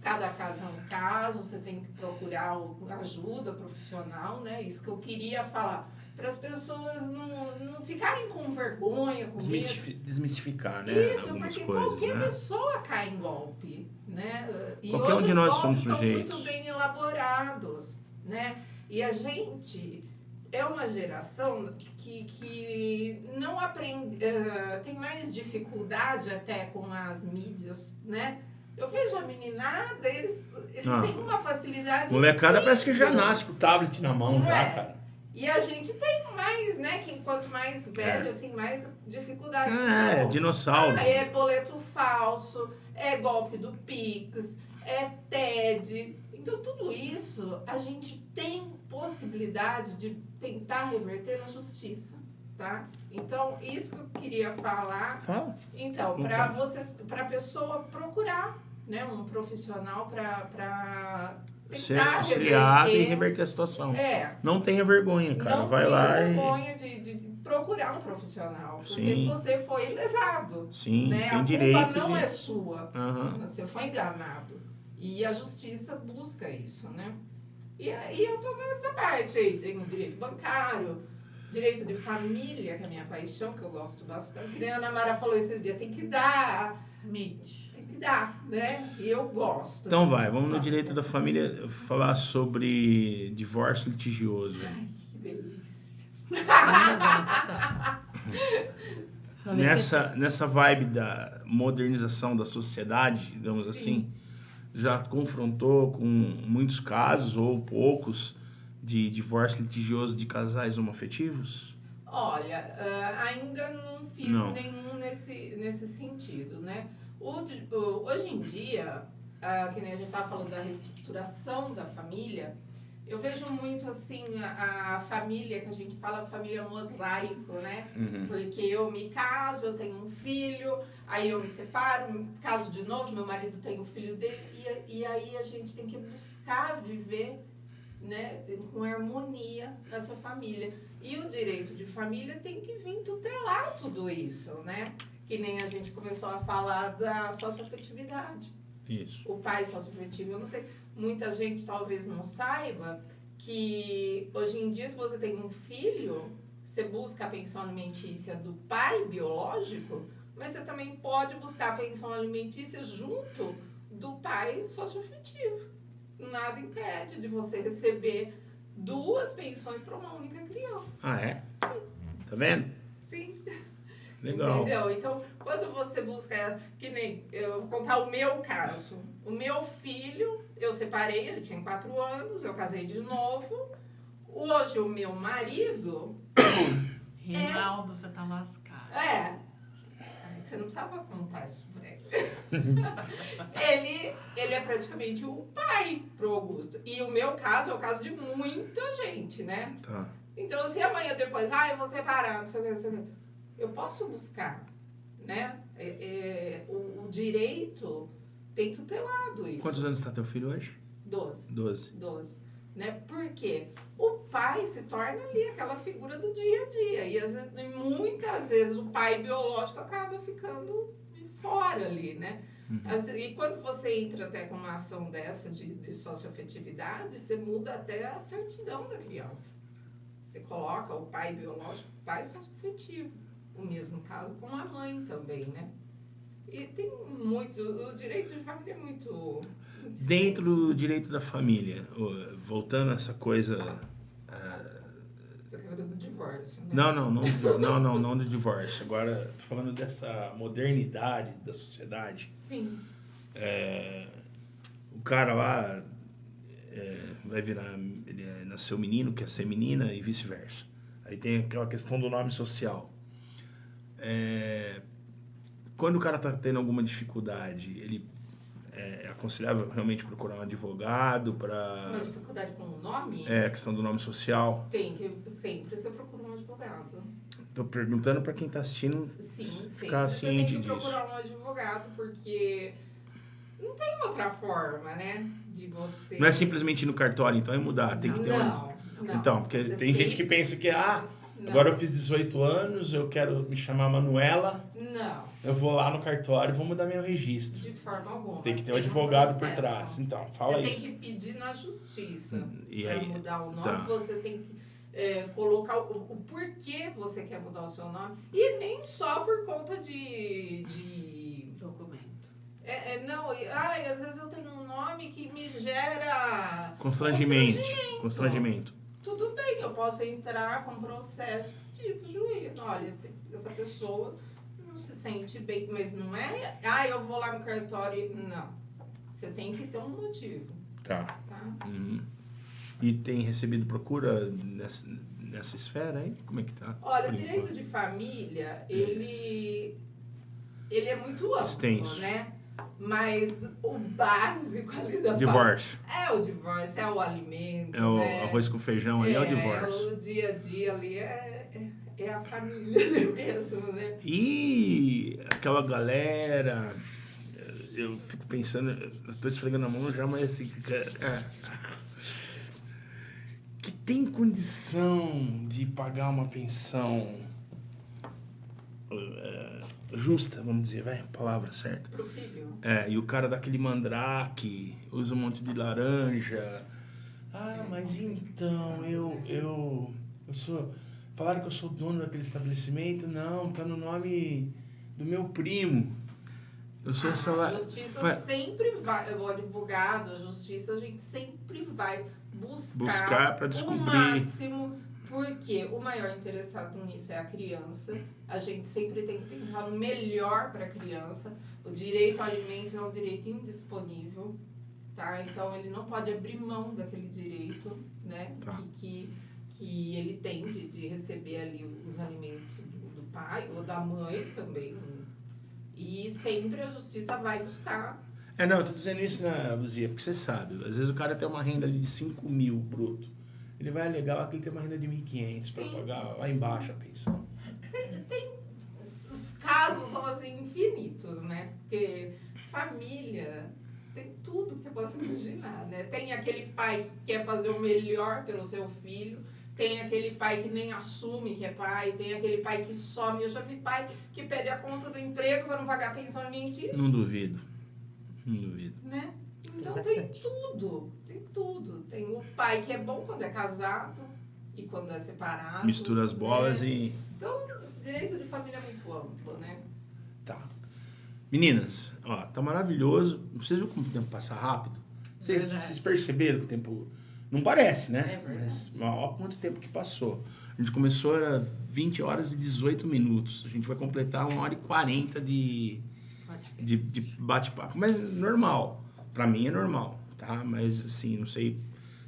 Cada caso é um caso, você tem que procurar ajuda profissional, né? Isso que eu queria falar. Para as pessoas não ficarem com vergonha, com medo. Desmistificar, né? Isso, algumas porque coisas, qualquer né? pessoa cai em golpe, né? E Qualquer um hoje de os nós golpes somos estão sujeitos. muito bem elaborados, né? E a gente é uma geração que não aprende, tem mais dificuldade até com as mídias, né? Eu vejo a meninada, eles têm uma facilidade. Molecada parece que já incrível. nasce com o tablet na mão, Não já, é? cara. E a gente tem mais, né? Que quanto mais velho, assim, mais dificuldade. É, Então, dinossauro. é boleto falso, é golpe do Pix, é TED. Então, tudo isso a gente tem possibilidade de tentar reverter na justiça, tá? Então, isso que eu queria falar. Fala. Então, para a pessoa procurar, né, um profissional para Ser tentar auxiliado e reverter. reverter a situação. É, Não tenha vergonha, cara. não Vai tenha lá vergonha de procurar um profissional, porque Sim. você foi lesado. Sim, Né? tem A direito culpa não de... é sua, Aham. você foi enganado. E a justiça busca isso, né? E aí eu tô nessa parte aí, tem o direito bancário, direito de família, que é a minha paixão, que eu gosto bastante. Que nem a Ana Mara falou esses dias, tem que dar, né? E eu gosto. Então vai, vamos no direito da família falar sobre divórcio litigioso. Ai, que delícia. Nessa vibe da modernização da sociedade, digamos assim, já confrontou com muitos casos, ou poucos, de divórcio litigioso de casais homoafetivos? Olha, ainda não fiz nenhum nesse sentido, né? Hoje em dia, que nem a gente estava falando da reestruturação da família, eu vejo muito assim a família, que a gente fala família mosaico, né? Uhum. Porque eu me caso, eu tenho um filho, aí eu me separo, me caso de novo, meu marido tem o filho dele, e aí a gente tem que buscar viver, né, com harmonia nessa família. E o direito de família tem que vir tutelar tudo isso, né? Que nem a gente começou a falar da socioafetividade. Isso. O pai socioafetivo, eu não sei, muita gente talvez não saiba que hoje em dia, se você tem um filho, você busca a pensão alimentícia do pai biológico, mas você também pode buscar a pensão alimentícia junto do pai socioafetivo. Nada impede de você receber 2 pensões para uma única criança. Ah, é? Sim. Tá vendo? Sim. Legal. Entendeu? Então, quando você busca, que nem, eu vou contar o meu caso. O meu filho, eu separei, ele tinha 4 anos, eu casei de novo. Hoje, o meu marido... Rinaldo, você tá lascado. Você não precisava contar isso pra ele. Ele é praticamente o pai pro Augusto. E o meu caso é o caso de muita gente, né? Tá. Então, se amanhã depois, eu vou separar, não sei o que, não sei o que, eu posso buscar, né? O direito tem tutelado isso. Quantos anos está teu filho hoje? 12. 12. Né? Porque o pai se torna ali aquela figura do dia a dia. E muitas vezes o pai biológico acaba ficando fora ali, né? Uhum. E quando você entra até com uma ação dessa de socioafetividade, você muda até a certidão da criança. Você coloca o pai biológico, o pai socioafetivo. O mesmo caso com a mãe também, né? E tem muito... O direito de família é muito Dentro do direito da família, voltando a essa coisa... Você quer saber do divórcio, né? Não do divórcio. Agora, tô falando dessa modernidade da sociedade. Sim. O cara lá vai virar... Ele nasceu menino, quer ser menina e vice-versa. Aí tem aquela questão do nome social. Quando o cara tá tendo alguma dificuldade, ele é aconselhável realmente procurar um advogado para... Uma dificuldade com o nome? A questão do nome social. Tem que sempre você procura um advogado. Tô perguntando para quem tá assistindo Sim, ficar você ciente tem que disso. procurar um advogado, porque não tem outra forma, né? De você... Não é simplesmente ir no cartório, então é mudar. Tem que ter Não. Então, porque Você tem gente que pensa que, agora eu fiz 18 anos, eu quero me chamar Manuela, Não, eu vou lá no cartório e vou mudar meu registro. de forma alguma. Tem que ter um advogado por processo. trás. Então, fala você isso. Tem que pedir na justiça E para aí? mudar o nome. Tá. Você tem que colocar o porquê você quer mudar o seu nome. E nem só por conta de Documento. não, às vezes eu tenho um nome que me gera Constrangimento. Tudo bem, eu posso entrar com processo tipo juiz. Olha, essa pessoa não se sente bem, mas não é, eu vou lá no cartório. Não. Você tem que ter um motivo, Tá. tá? E tem recebido procura nessa esfera aí? Como é que tá? Olha, o Por direito enquanto? de família, ele é muito amplo, Extenso. né? Mas o básico ali da Divórcio. família é o divórcio, é o alimento, É o né? arroz com feijão ali, é o divórcio. O dia a dia ali é a família mesmo, né? E aquela galera, eu fico pensando, eu tô esfregando a mão já, mas assim, que tem condição de pagar uma pensão justa, vamos dizer, vai, a palavra certa. Pro filho. E o cara daquele mandrake, usa um monte de laranja. Mas então, eu sou... Falaram que eu sou dono daquele estabelecimento? Não, tá no nome do meu primo. Eu sou A justiça sempre vai, o advogado, a justiça, a gente sempre vai buscar para descobrir. o máximo, porque o maior interessado nisso é a criança. A gente sempre tem que pensar no melhor para a criança. O direito a alimentos é um direito indisponível, tá? Então ele não pode abrir mão daquele direito, né? Tá. Que ele tem de receber ali os alimentos do pai ou da mãe também. E sempre a justiça vai buscar. Não, eu tô dizendo isso, né, Luzia, porque você sabe, às vezes o cara tem uma renda ali de 5 mil bruto. Ele vai alegar que ele tem uma renda de 1.500 para pagar lá embaixo a pensão. Os casos são assim infinitos, né? Porque família tem tudo que você possa imaginar, né? Tem aquele pai que quer fazer o melhor pelo seu filho, tem aquele pai que nem assume que é pai, tem aquele pai que some. Eu já vi pai que pede a conta do emprego para não pagar a pensão alimentícia. Não duvido. Né? Então tem tudo. Tem o pai que é bom quando é casado e quando é separado. Mistura as bolas e... Então, o direito de família é muito amplo, né? Tá. Meninas, tá maravilhoso. Vocês viram como o tempo passa rápido? Vocês perceberam que o tempo... Não parece, né? É verdade. Mas olha quanto tempo que passou. A gente começou, era 20 horas e 18 minutos. A gente vai completar 1h40 de bate-papo. Mas normal. Pra mim é normal, tá? Mas assim, não sei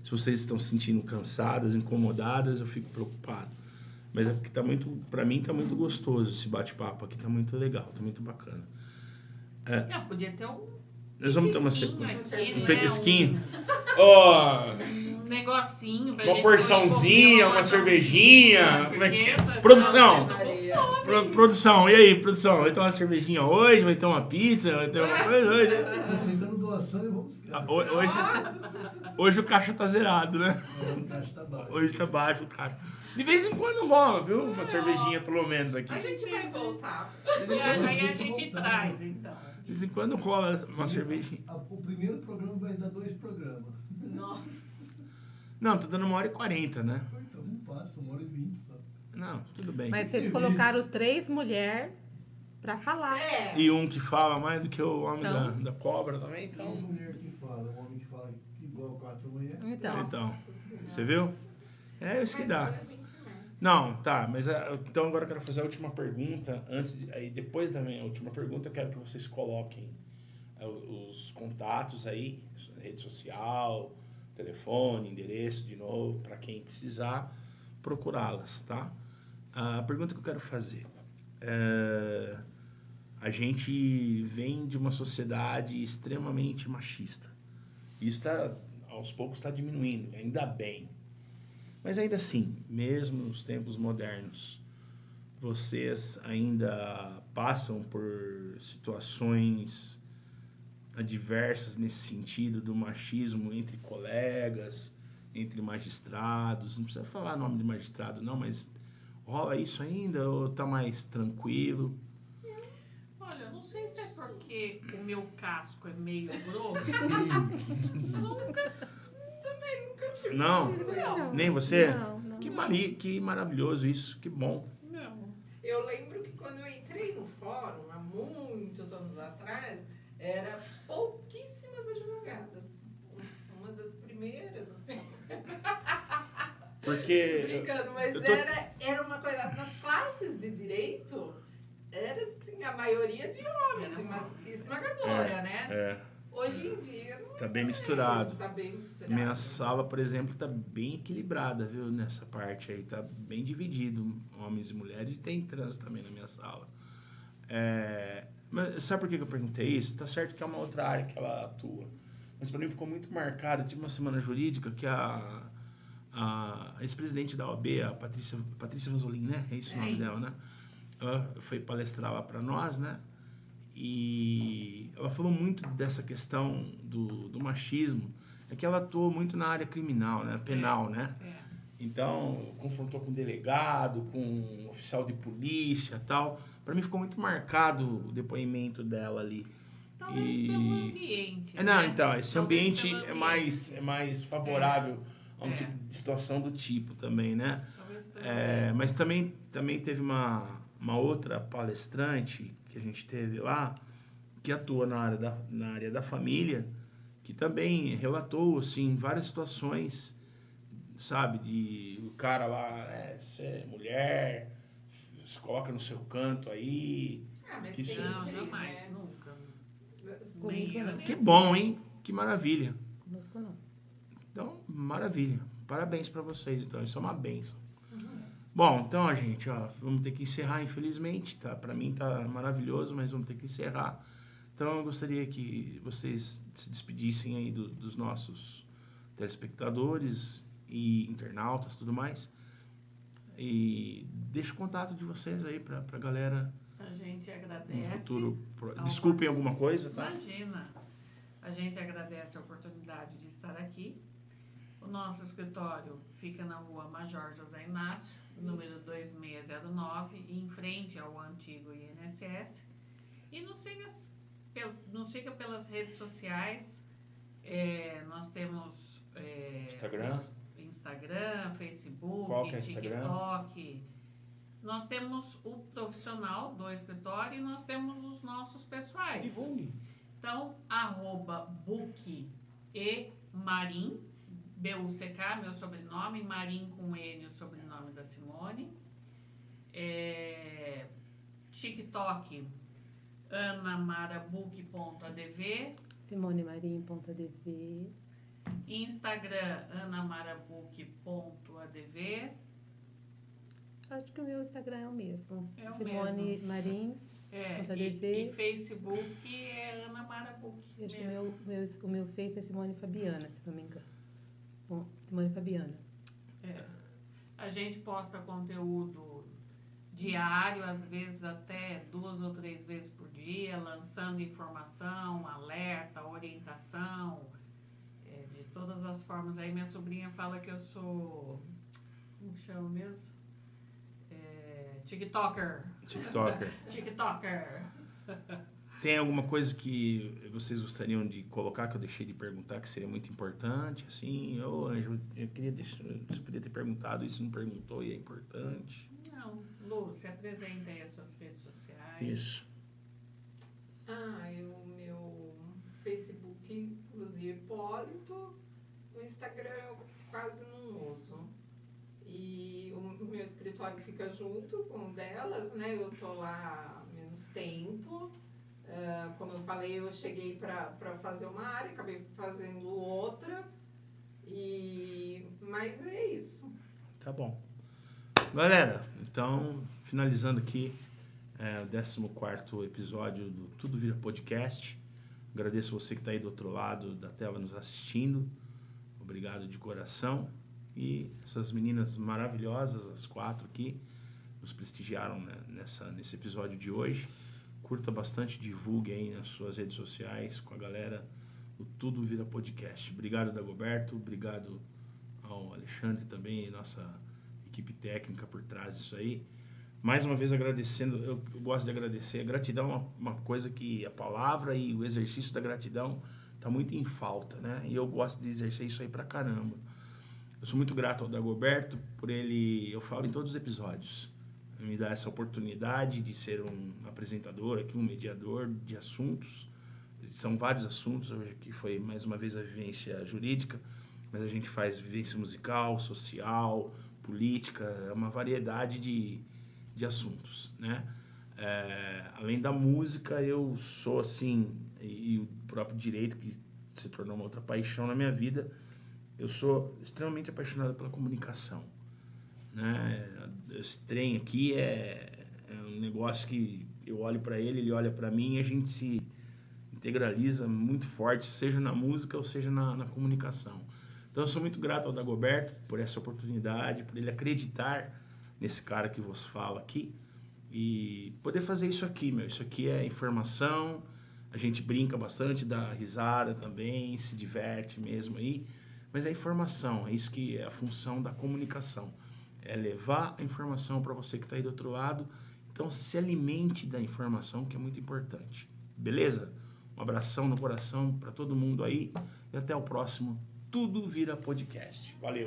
se vocês estão se sentindo cansadas, incomodadas, eu fico preocupado. Mas é porque pra mim tá muito gostoso esse bate-papo aqui, tá muito legal, tá muito bacana. Podia ter um Nós vamos ter uma petisquinho sequência. aqui, Um né? petisquinho? Um negocinho. pra Uma gente porçãozinha, comer uma cervejinha. porque Como é que- tá- Produção. tá com fome. Produção, e aí, produção? Vai ter uma cervejinha hoje? Vai ter uma pizza? Vai ter uma coisa hoje? Aceitando doação e vamos buscar. Hoje o caixa tá zerado, né? O caixa tá baixo. Hoje tá baixo o caixa. De vez em quando rola, viu? Uma cervejinha, pelo menos, aqui. A gente vai voltar. De vez em E quando, aí a gente traz, então. de vez em quando rola uma cervejinha. O primeiro programa vai dar 2 programas. Nossa. Não, tá dando 1h40, né? Então não passa, 1h20 só. Não, tudo bem. Mas vocês colocaram 3 mulheres pra falar. E um que fala mais do que o homem Então. da cobra também, Tem uma então... mulher que fala, um homem que fala igual 4 mulheres. Então, Então, Senhora. você viu? É isso que Mas dá. a gente vai. Não, tá, mas então agora eu quero fazer a última pergunta. Aí depois da minha última pergunta, eu quero que vocês coloquem os contatos aí, rede social, telefone, endereço, de novo, para quem precisar procurá-las, tá? A pergunta que eu quero fazer a gente vem de uma sociedade extremamente machista. Isso aos poucos está diminuindo, ainda bem. Mas ainda assim, mesmo nos tempos modernos, vocês ainda passam por situações adversas nesse sentido do machismo entre colegas, entre magistrados? Não precisa falar nome de magistrado, não, mas rola isso ainda ou tá mais tranquilo? Olha, eu não sei se é porque o meu casco é meio grosso. Nunca tive. Não? Não. Nem você? Não. Que maravilhoso isso, que bom. Não. Eu lembro que quando eu entrei no fórum, há muitos anos atrás, era pouquíssimas advogadas. Uma das primeiras, assim. Porque Brincando, mas eu tô- era uma coisa. Nas classes de direito, era assim, a maioria de homens, mas esmagadora, né? é, Hoje em dia não tá bem misturado. Está bem misturado. Minha sala, por exemplo, tá bem equilibrada, viu, nessa parte aí. Tá bem dividido, homens e mulheres. E tem trans também na minha sala. Mas sabe por que eu perguntei isso? Tá certo que é uma outra área que ela atua. Mas para mim ficou muito marcado. Tive uma semana jurídica que a ex-presidente da OAB, a Patrícia Vanzolin, né? É isso o nome Sim. dela, né? Ela foi palestrar lá para nós, né? E ela falou muito dessa questão do machismo. É que ela atuou muito na área criminal, né? Penal, né? É. Então, confrontou com delegado, com oficial de polícia e tal. Para mim ficou muito marcado o depoimento dela ali. Talvez E- pelo ambiente. Não, né? então, esse Talvez ambiente pelo é mais favorável a um É. tipo de situação do tipo também, né? Talvez pelo Mas também teve uma outra palestrante que a gente teve lá, que atua na área da família, que também relatou, assim, várias situações, sabe? De o cara lá, você é mulher, se coloca no seu canto aí. Ah, mas Que sempre, Não, jamais, né? nunca. Comigo Nem eu, não. nem Que as bom, hein? Que maravilha. Conosco não. Então, maravilha. Parabéns para vocês, então. Isso é uma bênção. Bom, então, gente, ó, vamos ter que encerrar, infelizmente. Tá? Para mim tá maravilhoso, mas vamos ter que encerrar. Então, eu gostaria que vocês se despedissem aí dos nossos telespectadores e internautas e tudo mais. E deixa o contato de vocês aí pra galera A gente no agradece. futuro. ao- Desculpem alguma coisa, tá? Imagina. A gente agradece a oportunidade de estar aqui. O nosso escritório fica na rua Major José Inácio, número 2609, em frente ao antigo INSS. E nos siga pelas redes sociais. Nós temos Instagram, Facebook, Qual que é o Instagram? TikTok. Nós temos o profissional do escritório e nós temos os nossos pessoais. Divulgue. Então, @book e Marim, BUCK, meu sobrenome, Marim com N, o sobrenome da Simone. TikTok, anamarabook.adv. SimoneMarim.dv. Instagram, anamarabook.adv. Acho que o meu Instagram é o mesmo. É o Simone Marim. E Facebook é Ana Marabook. Acho que o meu Face é Simone Fabiana, se não me engano. Bom, Simone Fabiana. A gente posta conteúdo diário, às vezes até 2 ou 3 vezes por dia, lançando informação, alerta, orientação, de todas as formas. Aí minha sobrinha fala que eu sou, como chama mesmo? TikToker. TikToker. Tem alguma coisa que vocês gostariam de colocar que eu deixei de perguntar que seria muito importante? Assim, Ângelo, você podia ter perguntado isso, não perguntou e é importante. Não, Lu, se apresenta aí as suas redes sociais. Isso. O meu Facebook, inclusive, Hipólito. O Instagram eu quase não uso. E o meu escritório fica junto com o delas, né? Eu tô lá há menos tempo. Como eu falei, eu cheguei para fazer uma área, acabei fazendo outra. Mas é isso. Tá bom. Galera, então, finalizando aqui o 14º episódio do Tudo Vira Podcast. Agradeço você que está aí do outro lado da tela nos assistindo. Obrigado de coração. E essas meninas maravilhosas, as 4 aqui, nos prestigiaram, né, nesse episódio de hoje. Curta bastante, divulgue aí nas suas redes sociais com a galera do Tudo Vira Podcast. Obrigado, Dagoberto. Obrigado ao Alexandre também, nossa equipe técnica por trás disso aí. Mais uma vez agradecendo, eu gosto de agradecer. A gratidão é uma coisa que a palavra e o exercício da gratidão tá muito em falta, né? E eu gosto de exercer isso aí pra caramba. Eu sou muito grato ao Dagoberto por ele, eu falo em todos os episódios, me dar essa oportunidade de ser um apresentador aqui, um mediador de assuntos. São vários assuntos, hoje aqui foi mais uma vez a vivência jurídica, mas a gente faz vivência musical, social, política, é uma variedade de assuntos, né? Além da música, eu sou assim, e o próprio direito, que se tornou uma outra paixão na minha vida, eu sou extremamente apaixonado pela comunicação, né? Esse trem aqui é um negócio que eu olho para ele olha para mim e a gente se integraliza muito forte, seja na música ou seja na comunicação. Então eu sou muito grato ao Dagoberto por essa oportunidade, por ele acreditar nesse cara que vos fala aqui e poder fazer isso aqui, isso aqui é informação, a gente brinca bastante, dá risada também, se diverte mesmo aí, mas é informação, é isso que é a função da comunicação. É levar a informação para você que está aí do outro lado. Então, se alimente da informação, que é muito importante. Beleza? Um abração no coração para todo mundo aí. E até o próximo Tudo Vira Podcast. Valeu!